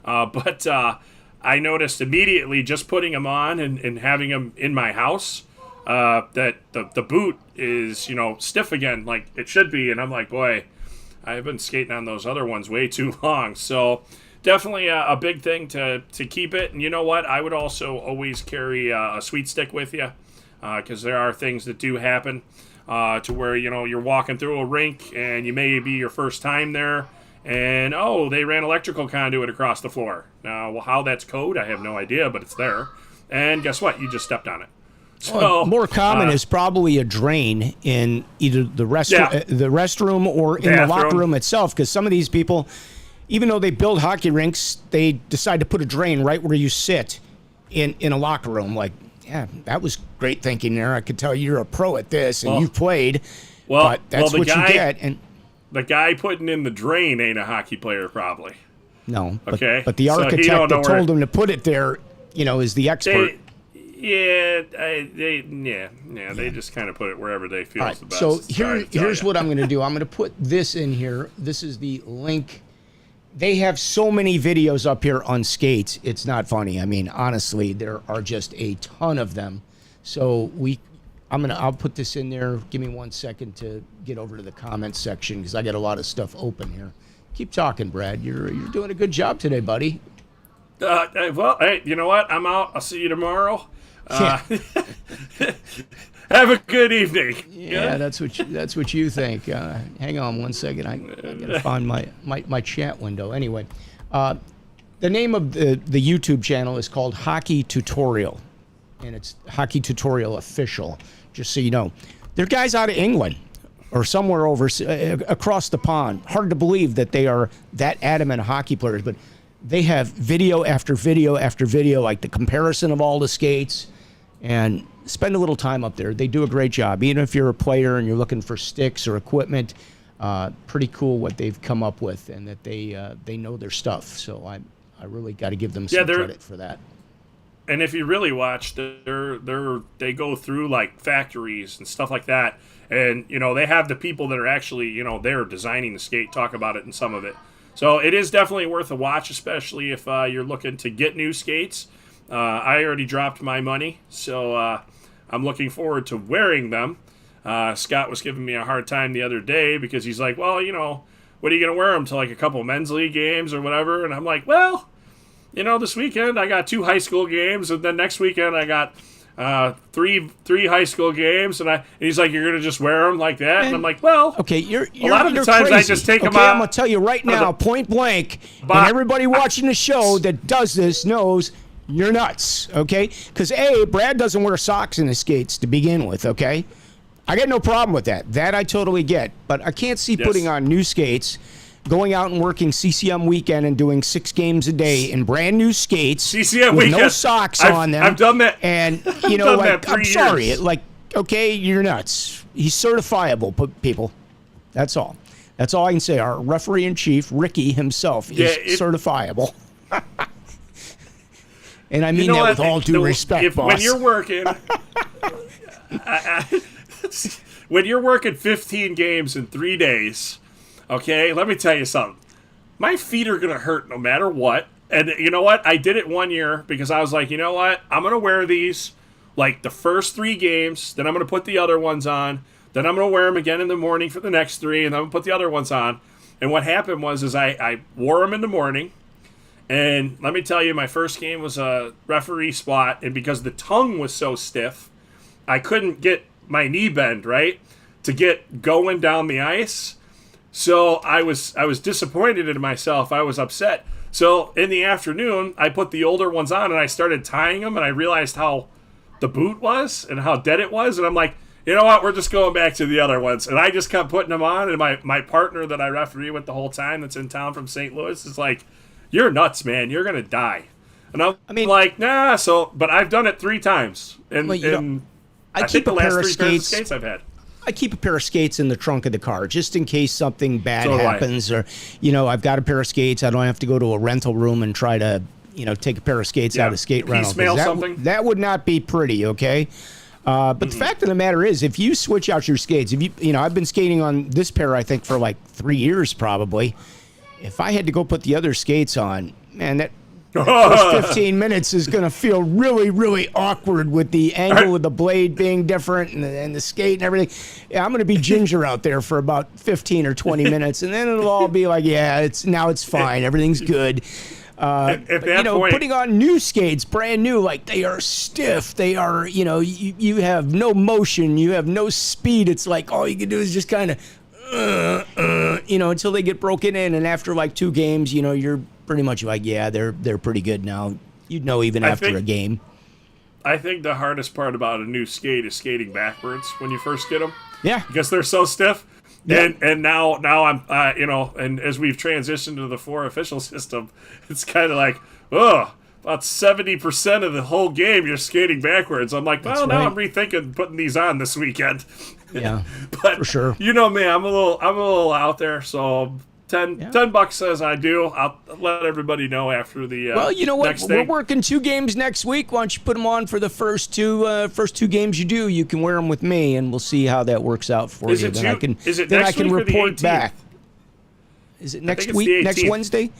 But I noticed immediately just putting them on and having them in my house that the boot is, you know, stiff again like it should be. And I'm like, boy, I've been skating on those other ones way too long. So definitely a big thing to keep it. And you know what? I would also always carry a sweet stick with you because there are things that do happen. To where, you know, you're walking through a rink and you may be your first time there and, oh, they ran electrical conduit across the floor. Now, how that's code, I have no idea, but it's there. And guess what? You just stepped on it. So, well, more common is probably a drain in either the restroom or in the locker room itself, because some of these people, even though they build hockey rinks, they decide to put a drain right where you sit in a locker room. Like, yeah, that was great thinking there. I could tell you're a pro at this, and you've played. But that's what you get. And the guy putting in the drain ain't a hockey player, probably. No. Okay. But the architect that told him to put it there, you know, is the expert. They just kind of put it wherever they feel is the best. So here's what I'm going to do. I'm going to put this in here. This is the link. They have so many videos up here on skates. It's not funny. I mean, honestly, there are just a ton of them. So I'll put this in there. Give me 1 second to get over to the comments section because I got a lot of stuff open here. Keep talking, Brad. You're doing a good job today, buddy. Well, hey, you know what? I'm out. I'll see you tomorrow. Yeah. Have a good evening. Yeah, that's what you think. Hang on 1 second. I gotta find my chat window. Anyway, the name of the YouTube channel is called Hockey Tutorial, and it's Hockey Tutorial Official. Just so you know, they're guys out of England or somewhere over across the pond. Hard to believe that they are that adamant hockey players, but they have video after video after video, like the comparison of all the skates, and spend a little time up there. They do a great job. Even if you're a player and you're looking for sticks or equipment, pretty cool what they've come up with, and that they know their stuff. So I really got to give them some credit for that. And if you really watch, they go through like factories and stuff like that, and you know they have the people that are actually they're designing the skate talk about it in some of it. So it is definitely worth a watch, especially if you're looking to get new skates. I already dropped my money, so I'm looking forward to wearing them. Scott was giving me a hard time the other day because he's like, well, what are you going to wear them to, like a couple men's league games or whatever? And I'm like, well, this weekend I got 2 high school games, and then next weekend I got three high school games, and he's like, you're gonna just wear them like that, and I'm like, well, okay, you're a lot of the times crazy. I just take them okay, out. I'm gonna tell you right now, point blank, and everybody watching the show that does this knows you're nuts. Okay, because Brad doesn't wear socks in his skates to begin with. Okay, I got no problem with that. That I totally get, but I can't see putting on new skates, going out and working CCM weekend and doing 6 games a day in brand new skates CCM with weekend. no socks on them. I've done that. And I'm years. sorry. Okay, you're nuts. He's certifiable, people. That's all. That's all I can say. Our referee in chief, Ricky himself, is certifiable. And I mean that with all due respect, boss. When you're working, when you're working 15 games in 3 days. Okay, let me tell you something. My feet are going to hurt no matter what. And you know what? I did it one year because I was like, you know what? I'm going to wear these like the first 3 games. Then I'm going to put the other ones on. Then I'm going to wear them again in the morning for the next 3. And then I'm going to put the other ones on. And what happened was I wore them in the morning. And let me tell you, my first game was a referee spot. And because the tongue was so stiff, I couldn't get my knee bend, right, to get going down the ice. So I was disappointed in myself. I was upset. So in the afternoon, I put the older ones on and I started tying them, and I realized how the boot was and how dead it was. And I'm like, you know what? We're just going back to the other ones. And I just kept putting them on. And my partner that I referee with the whole time, that's in town from St. Louis, is like, you're nuts, man. You're gonna die. And I'm like, nah. So, but I've done it 3 times. And I keep think the a pair last of 3 pairs of skates. skates I've had. I keep a pair of skates in the trunk of the car just in case something bad happens, or I've got a pair of skates. I don't have to go to a rental room and try to take a pair of skates out of skate rental. That would not be pretty. Okay, but the fact of the matter is, if you switch out your skates, if I've been skating on this pair I think for like 3 years probably. If I had to go put the other skates on, man, that first 15 minutes is going to feel really, really awkward with the angle of the blade being different and the skate and everything. Yeah, I'm going to be ginger out there for about 15 or 20 minutes, and then it'll all be like, it's fine. Everything's good. Putting on new skates, brand new, like they are stiff. They are, you have no motion. You have no speed. It's like all you can do is just kind of, until they get broken in. And after like 2 games, you're pretty much like, they're pretty good now. Even after a game. I think the hardest part about a new skate is skating backwards when you first get them. Yeah, because they're so stiff. Yeah. And now I'm and as we've transitioned to the 4 official system, it's kind of like, about 70% of the whole game you're skating backwards. I'm like, now I'm rethinking putting these on this weekend. Yeah, but for sure. Me, I'm a little out there, so $10 says I do. I'll let everybody know after the well, you know what? Next We're thing. working 2 games next week. Why don't you put them on for the first two games you do? You can wear them with me, and we'll see how that works out for you. Then I can next week report back. Is it next week? Next 18th. Wednesday?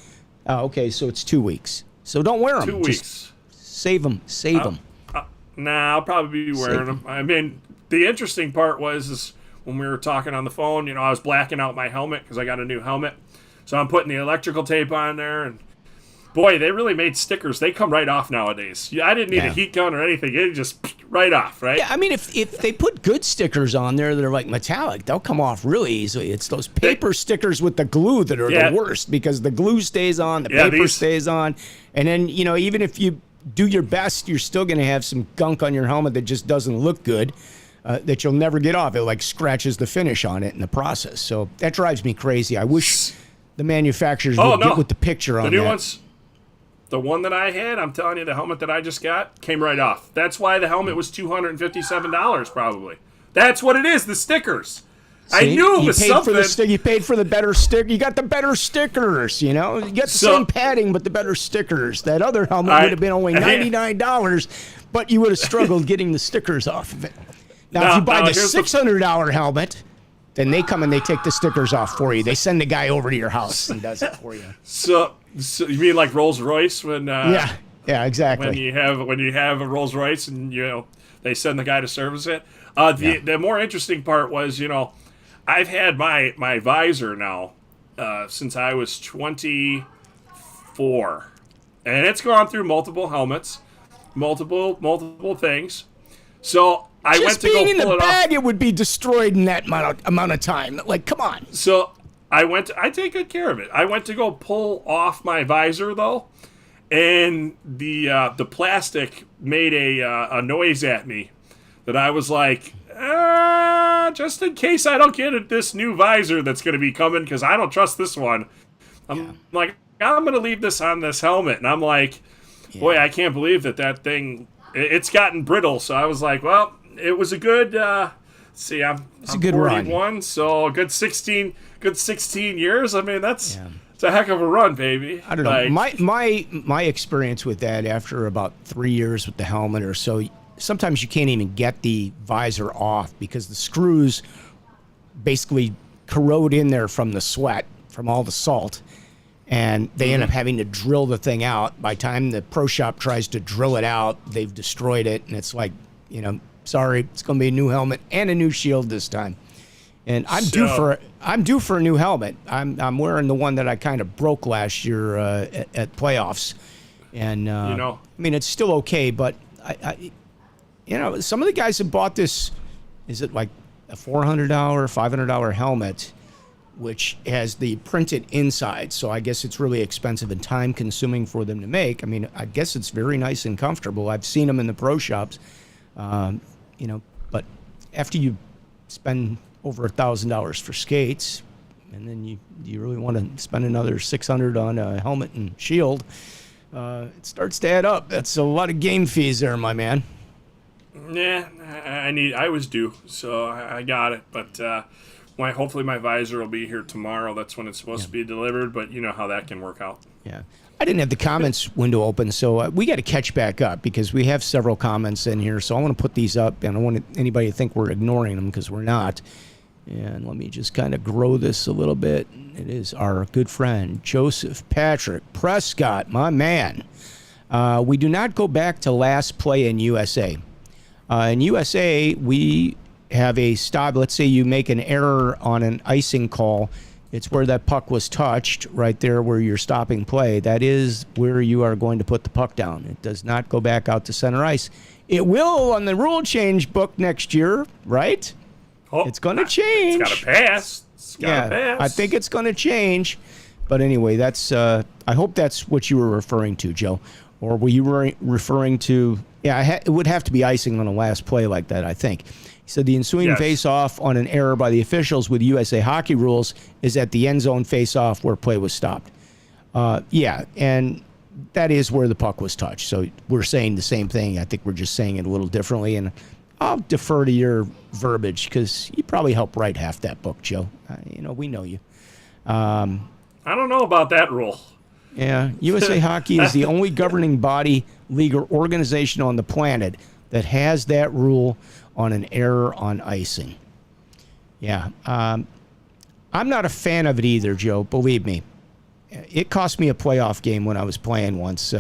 Oh, okay. So it's 2 weeks. So don't wear them. 2 weeks. Just save them. Save them. Nah, I'll probably be wearing them. I mean, the interesting part was when we were talking on the phone, I was blacking out my helmet because I got a new helmet. So I'm putting the electrical tape on there, and boy, they really made stickers. They come right off nowadays. I didn't need a heat gun or anything. It just right off, right? Yeah, I mean, if they put good stickers on there that are like metallic, they'll come off really easily. It's those paper stickers with the glue that are the worst because the glue stays on, the paper stays on, and then, even if you do your best, you're still going to have some gunk on your helmet that just doesn't look good. That you'll never get off. It like scratches the finish on it in the process. So that drives me crazy. I wish the manufacturers would get with the picture on the new that. ones. The one that I had, I'm telling you, the helmet that I just got came right off. That's why the helmet was $257 probably. That's what it is, the stickers. See, I knew it was something. You paid for the better sticker. You got the better stickers, You got the same padding, but the better stickers. That other helmet would have been only $99, but you would have struggled getting the stickers off of it. Now if you buy the $600 helmet, Then they come and they take the stickers off for you. They send the guy over to your house and does it for you. So you mean like Rolls Royce when? Yeah, exactly. When you have a Rolls Royce and they send the guy to service it. The more interesting part was I've had my visor now since I was 24, and it's gone through multiple helmets, multiple things. So I went to go pull it off. Just being in the bag, it would be destroyed in that amount of time. Like, come on. So I take good care of it. I went to go pull off my visor though, and the plastic made a noise at me that I was like, just in case I don't get this new visor that's going to be coming, because I don't trust this one. I'm like, I'm going to leave this on this helmet, and I'm like, boy, I can't believe that thing. It's gotten brittle. So I was like, well, it was a good. It's a good 41, run. So a good 16 years. I mean, it's a heck of a run, baby. I don't know. My experience with that after about 3 years with the helmet or so, sometimes you can't even get the visor off because the screws basically corrode in there from the sweat, from all the salt. And they end up having to drill the thing out. By the time the pro shop tries to drill it out, they've destroyed it. And it's like, sorry, it's going to be a new helmet and a new shield this time. And I'm due for a new helmet. I'm wearing the one that I kind of broke last year at playoffs. And, I mean, it's still okay, but I some of the guys have bought this, is it like a $400, $500 helmet, which has the printed inside. So I guess it's really expensive and time consuming for them to make. I mean, I guess it's very nice and comfortable. I've seen them in the pro shops, but after you spend over $1,000 for skates, and then you really want to spend another $600 on a helmet and shield, it starts to add up. That's a lot of game fees there, my man. Yeah, I was due, so I got it, but hopefully my visor will be here tomorrow. That's when it's supposed to be delivered, but you know how that can work out. Yeah. I didn't have the comments window open, so we got to catch back up because we have several comments in here, so I want to put these up, and I don't want anybody to think we're ignoring them because we're not. And let me just kind of grow this a little bit. It is our good friend, Joseph Patrick Prescott, my man. We do not go back to last play in USA. In USA, we have a stop. Let's say you make an error on an icing call. It's where that puck was touched, right there where you're stopping play. That is where you are going to put the puck down. It does not go back out to center ice. It will on the rule change book next year, right? Oh, it's going to change. It's got to pass. Pass. I think it's going to change. But anyway, that's. I hope that's what you were referring to, Joe. Or were you referring to... Yeah, it would have to be icing on a last play like that, I think. He said the ensuing face-off on an error by the officials with USA hockey rules is at the end zone face-off where play was stopped. And that is where the puck was touched. So we're saying the same thing. I think we're just saying it a little differently. And I'll defer to your verbiage because you probably helped write half that book, Joe. We know you. I don't know about that rule. Yeah, USA Hockey is the only governing body, league, or organization on the planet that has that rule on an error on icing. Yeah, I'm not a fan of it either, Joe, believe me. It cost me a playoff game when I was playing once.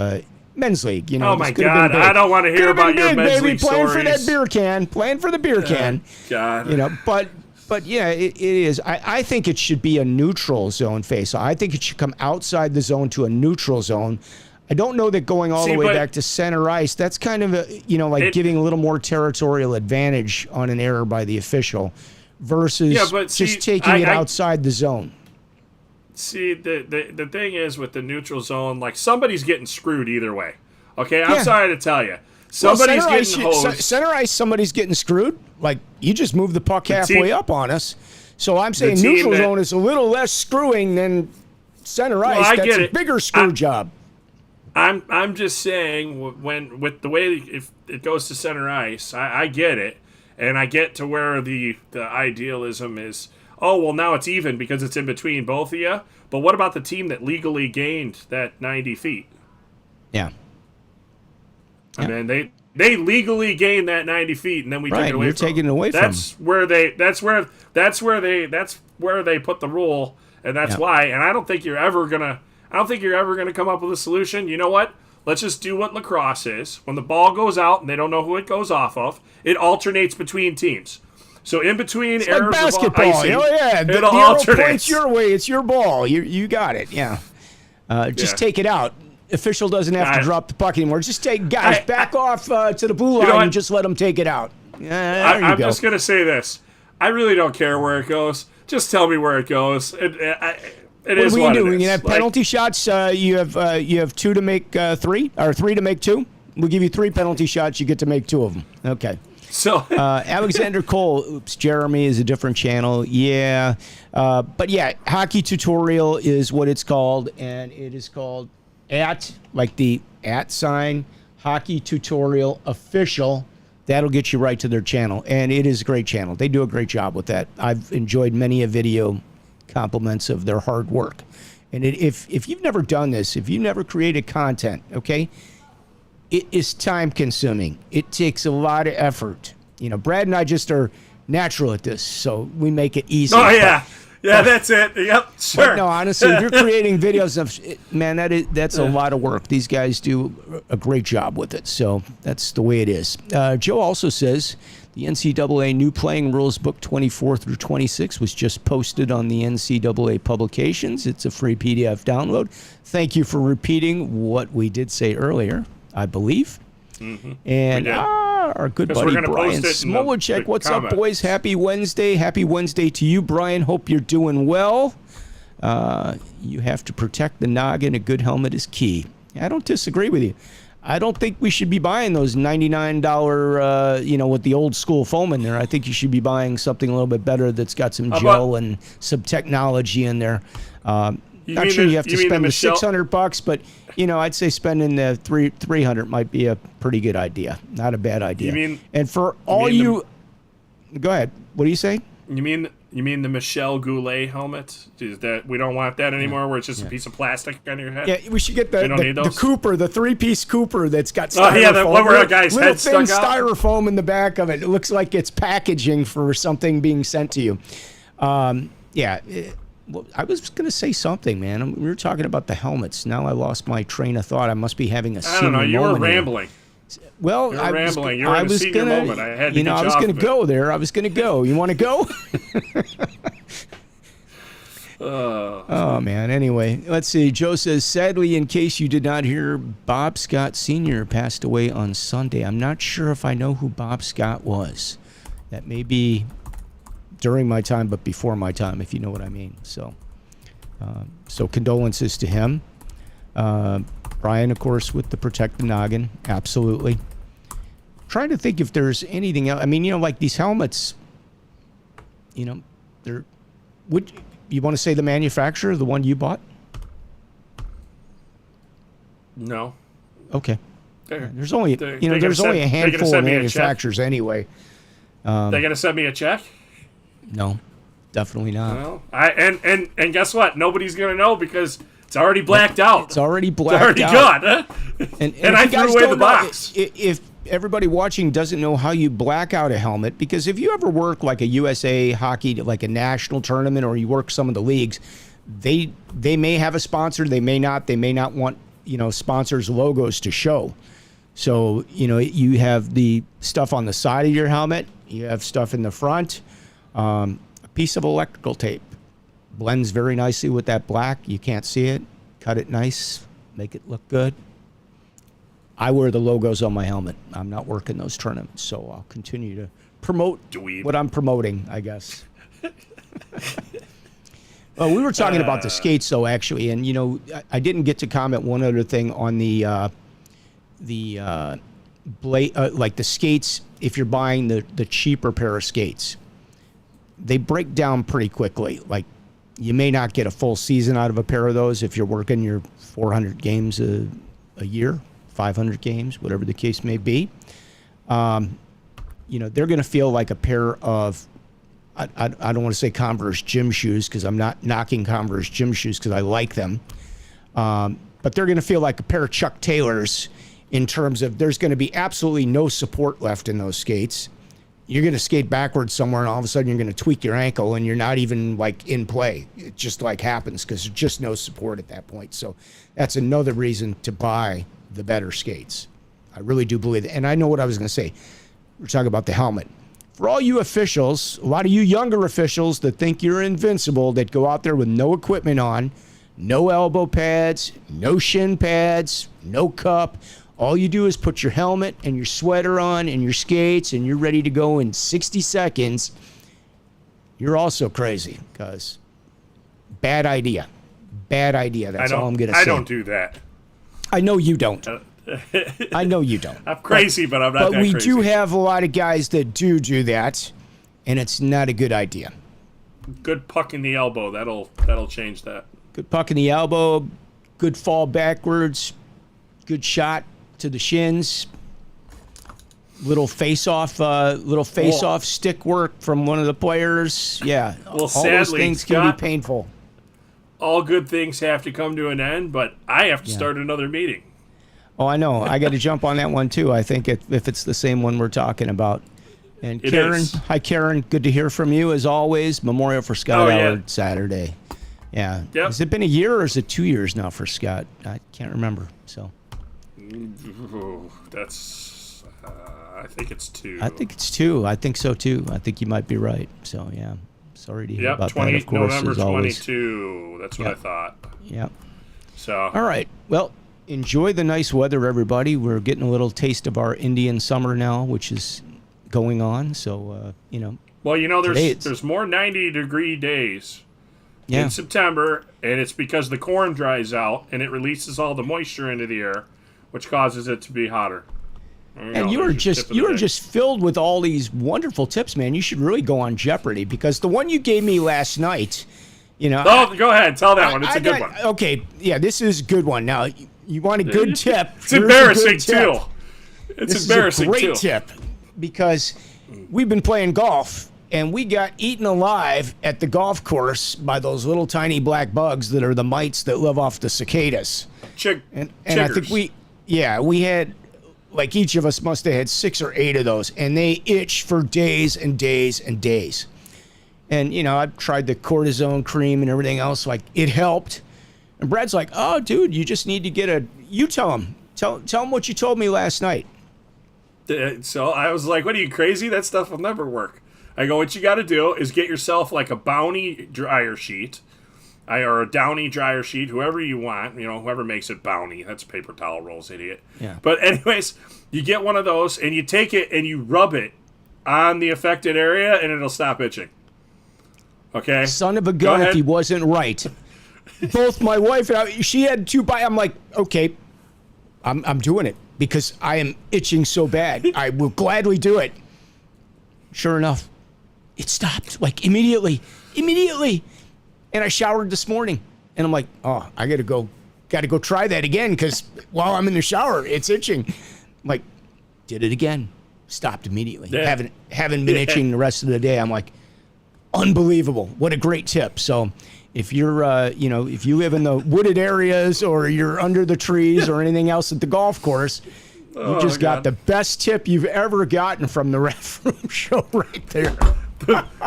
Men's league, Oh, my God, I don't want to hear about your men's league playing stories. For that beer can, playing for the beer can. God. But yeah, it is. I think it should be a neutral zone face. I think it should come outside the zone to a neutral zone. I don't know that going all the way back to center ice, that's kind of giving a little more territorial advantage on an error by the official versus just taking it outside the zone. See, the thing is with the neutral zone, like somebody's getting screwed either way. Okay, I'm sorry to tell you. Somebody's getting hosed. Center ice, somebody's getting screwed. Like, you just moved the puck halfway up on us. So I'm saying neutral zone is a little less screwing than center ice. That's a bigger screw job. I'm just saying, with the way if it goes to center ice, I get it. And I get to where the idealism is, now it's even because it's in between both of you. But what about the team that legally gained that 90 feet? Yeah. I mean, They legally gain that 90 feet, and then we take it away you're from taking it away from That's where they put the rule, and that's why. And I don't think you're ever gonna come up with a solution. You know what? Let's just do what lacrosse is. When the ball goes out and they don't know who it goes off of, it alternates between teams. So in between errors like basketball. of icing, The it'll arrow alternate. points your way. It's your ball. You got it. Yeah. Just take it out. Official doesn't have to drop the puck anymore. Just back off to the blue line and just let them take it out. I'm just going to say this. I really don't care where it goes. Just tell me where it goes. It is what it is. You have penalty shots. You have 2 to make 3, or 3 to make 2. We'll give you 3 penalty shots. You get to make 2 of them. Okay. So Alexander Cole, Jeremy is a different channel. Yeah. But yeah, Hockey Tutorial is what it's called, and it is called like the @ Hockey Tutorial Official. That'll get you right to their channel, and it is a great channel. They do a great job with that. I've enjoyed many a video compliments of their hard work. And if you've never done this, if you've never created content, okay, it is time consuming. It takes a lot of effort. Brad and I just are natural at this, so we make it easy. Oh yeah. Yeah, that's it. Yep, sure. But no, honestly, if you're creating videos that's a lot of work. These guys do a great job with it, so that's the way it is. Joe also says the NCAA New Playing Rules Book 24 through 26 was just posted on the NCAA publications. It's a free PDF download. Thank you for repeating what we did say earlier, I believe. Mm-hmm. And our good buddy Brian Smolacek. What's up, boys? Happy Wednesday. Happy Wednesday to you, Brian. Hope you're doing well. You have to protect the noggin. A good helmet is key. I don't disagree with you. I don't think we should be buying those $99, with the old school foam in there. I think you should be buying something a little bit better that's got some gel and some technology in there. Not sure you have to spend the $600, but I'd say spending the $300 might be a pretty good idea. Not a bad idea. And for all you, go ahead. What do you say? You mean the Michel Goulet helmet? That we don't want that anymore, where it's just a piece of plastic on your head. Yeah, we should get the Cooper, the 3-piece Cooper that's got styrofoam. Oh yeah, the one where a guy's head stuck out. Little thin styrofoam in the back of it. It looks like it's packaging for something being sent to you. Well, I was going to say something, man. We were talking about the helmets. Now I lost my train of thought. I must be having a senior moment. I don't know. You were rambling. Well, I was rambling. You were in a senior moment. I had to I was going to go there. I was going to go. You want to go? Oh, man. Anyway, let's see. Joe says, sadly, in case you did not hear, Bob Scott Sr. passed away on Sunday. I'm not sure if I know who Bob Scott was. That may be during my time, but before my time, if you know what I mean. So condolences to him. Brian, of course, with the Protect the Noggin. Absolutely. Trying to think if there's anything else. I mean, like these helmets, they're, would you want to say the manufacturer, the one you bought? No. Okay. There's only, there's only a handful of manufacturers anyway. They're going to send me a check? No, definitely not. Well, and guess what? Nobody's gonna know because it's already blacked out. It's already blacked out. It's already gone. Huh? And I threw away the box. If everybody watching doesn't know how you black out a helmet, because if you ever work like a USA Hockey, like a national tournament, or you work some of the leagues, they may have a sponsor, they may not. They may not want sponsors' logos to show. So you have the stuff on the side of your helmet. You have stuff in the front. A piece of electrical tape blends very nicely with that black. You can't see it. Cut it nice. Make it look good. I wear the logos on my helmet. I'm not working those tournaments, so I'll continue to promote what I'm promoting, I guess. Well, we were talking about the skates, though, actually, and I didn't get to comment one other thing on the blade, like the skates. If you're buying the cheaper pair of skates, they break down pretty quickly. Like, you may not get a full season out of a pair of those if you're working your 400 games a year, 500 games, whatever the case may be. They're going to feel like a pair of, I don't want to say Converse gym shoes, because I'm not knocking Converse gym shoes because I like them. But they're going to feel like a pair of Chuck Taylors in terms of there's going to be absolutely no support left in those skates. You're going to skate backwards somewhere, and all of a sudden you're going to tweak your ankle, and you're not even like in play. It just like happens because there's just no support at that point. So that's another reason to buy the better skates. I really do believe it. And I know what I was going to say. We're talking about the helmet. For all you officials, a lot of you younger officials that think you're invincible, that go out there with no equipment on, no elbow pads, no shin pads, no cup. All you do is put your helmet and your sweater on and your skates, and you're ready to go in 60 seconds. You're also crazy, because bad idea. Bad idea. That's all I'm going to say. I don't do that. I know you don't. I know you don't. I'm crazy, but I'm not that crazy. But we do have a lot of guys that do that, and it's not a good idea. Good puck in the elbow. That'll change that. Good puck in the elbow, good fall backwards, good shot to the shins, little face-off stick work from one of the players. Yeah, well, all sadly, those things can Scott, be painful. All good things have to come to an end, but I have to start another meeting. Oh, I know. I got to jump on that one, too. I think if it's the same one we're talking about. And Karen, hi, Karen. Good to hear from you, as always. Memorial for Scott Allard Saturday. Yeah. Yep. Has it been a year or is it 2 years now for Scott? I can't remember. So. That's, I think it's 2. I think it's 2. I think so, too. I think you might be right. So, yeah. Sorry to hear about that, of course, November as always. 22. That's what I thought. Yeah. So. All right. Well, enjoy the nice weather, everybody. We're getting a little taste of our Indian summer now, which is going on. So, Well, there's more 90-degree days in September, and it's because the corn dries out and it releases all the moisture into the air, which causes it to be hotter. And you are just filled with all these wonderful tips, man. You should really go on Jeopardy, because the one you gave me last night, Oh, go ahead, tell that one. It's a good one. Okay, yeah, this is a good one. Now, you want a good tip? It's embarrassing too. This is a great tip, because we've been playing golf, and we got eaten alive at the golf course by those little tiny black bugs that are the mites that live off the cicadas. And I think we had, like, each of us must have had 6 or 8 of those, and they itch for days and days and days. And, I've tried the cortisone cream and everything else. Like, it helped. And Brad's like, oh, dude, you just need to get you tell him. Tell him what you told me last night. So I was like, what, are you crazy? That stuff will never work. I go, what you got to do is get yourself like a Bounty dryer sheet, or a Downy dryer sheet, whoever you want, whoever makes it Bounty. That's paper towel rolls, idiot. Yeah. But anyways, you get one of those, and you take it and you rub it on the affected area, and it'll stop itching. Okay? Son of a gun if he wasn't right. Both my wife and she had 2 bites. I'm like, okay, I'm doing it, because I am itching so bad. I will gladly do it. Sure enough, it stopped, like, immediately. And I showered this morning, and I'm like, oh, I got to go try that again, because while I'm in the shower, it's itching. I'm like, did it again. Stopped immediately. Yeah. Haven't been itching the rest of the day. I'm like, unbelievable. What a great tip. So if you're, if you live in the wooded areas, or you're under the trees or anything else at the golf course, you just got the best tip you've ever gotten from the Ref Room Show right there.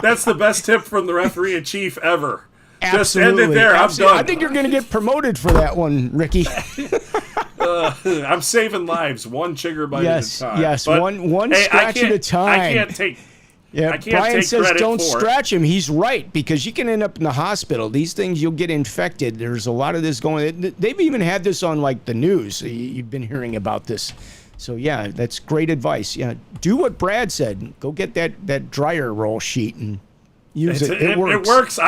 That's the best tip from the referee in chief ever. Absolutely. Just end it there. Absolutely. I'm done. I think you're going to get promoted for that one, Ricky. I'm saving lives, one chigger bite at a time. Yes, one scratch at a time. I can't take. Yeah, Brian says don't scratch him. He's right, because you can end up in the hospital. These things, you'll get infected. There's a lot of this going. They've even had this on, like, the news. You've been hearing about this. So, yeah, that's great advice. Yeah, do what Brad said. Go get that dryer roll sheet and use it. It works. It works.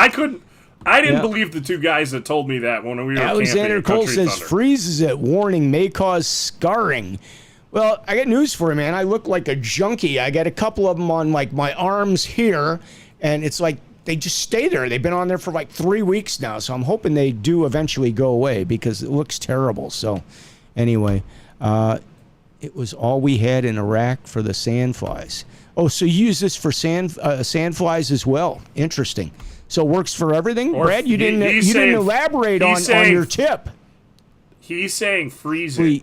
I didn't believe the 2 guys that told me that when we were Alexander camping. Cole says freezes it. Warning may cause scarring. Well, I got news for you, man. I look like a junkie. I got a couple of them on, like, my arms here, and it's like they just stay there. They've been on there for like 3 weeks now, so I'm hoping they do eventually go away, because it looks terrible. So, anyway, it was all we had in Iraq for the sandflies. Oh, so you use this for sandflies as well? Interesting. So it works for everything, Brad. You didn't elaborate on your tip. He's saying freeze it.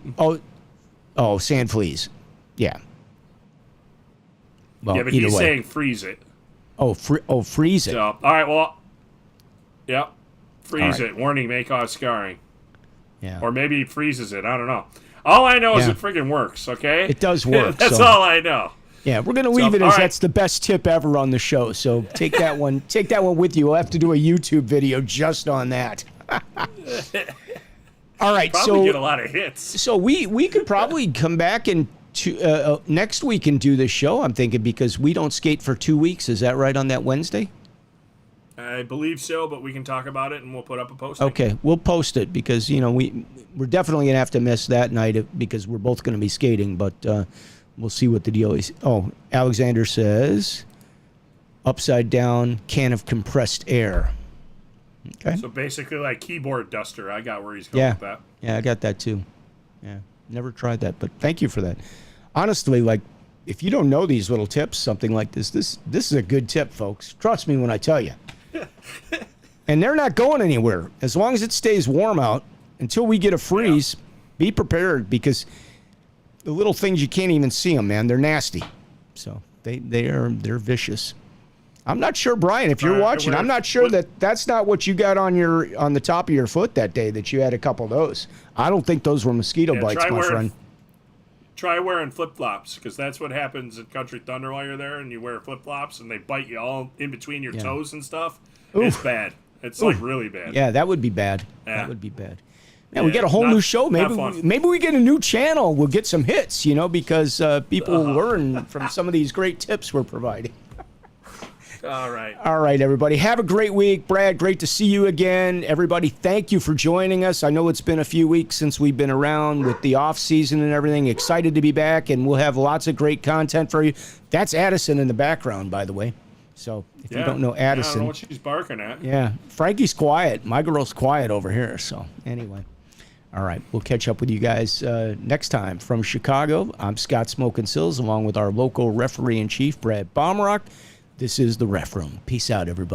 Oh, sand fleas. Yeah. Well, Yeah, but either he's way. saying freeze it. Oh, freeze it. So, all right, well, yep, freeze All right. it. Warning, may cause scarring. Yeah. Or maybe he freezes it. I don't know. All I know is Yeah. it friggin' works, okay? It does work. That's so. all I know. Yeah, we're gonna leave it all as right. that's the best tip ever on the show. So take that one. Take that one with you. We'll have to do a YouTube video just on that. All right, Probably get a lot of hits. so we could probably come back and next week and do this show. I'm thinking because we don't skate for 2 weeks. Is that right on that Wednesday? I believe so, but we can talk about it and we'll put up a posting. Okay, we'll post it because we're definitely gonna have to miss that night because we're both gonna be skating. But we'll see what the deal is. Oh, Alexander says upside down can of compressed air. Okay. So basically like keyboard duster. I got where he's going with that. Yeah, I got that too. Yeah, never tried that, but thank you for that. Honestly, like, if you don't know these little tips, something like this is a good tip, folks. Trust me when I tell you. And they're not going anywhere. As long as it stays warm out, until we get a freeze, be prepared because the little things, you can't even see them, man. They're nasty. So they're vicious. I'm not sure, Brian, if you're watching, I'm not sure that's not what you got on the top of your foot that day, that you had a couple of those. I don't think those were mosquito bites, my friend. Try wearing flip-flops, because that's what happens at Country Thunder while you're there, and you wear flip-flops, and they bite you all in between your toes and stuff. It's bad. It's like really bad. Yeah, that would be bad. Yeah. That would be bad. Man, we get a whole new show. fun. Maybe we get a new channel. We'll get some hits, because people will learn from some of these great tips we're providing. All right. All right, everybody. Have a great week. Brad, great to see you again. Everybody, thank you for joining us. I know it's been a few weeks since we've been around with the off season and everything. Excited to be back, and we'll have lots of great content for you. That's Addison in the background, by the way. So if you don't know Addison. I don't know what she's barking at. Yeah, Frankie's quiet. My girl's quiet over here. So anyway. All right, we'll catch up with you guys next time. From Chicago, I'm Scott Smokin Silz, along with our local referee-in-chief, Brad Baumruck. This is the Ref Room. Peace out, everybody.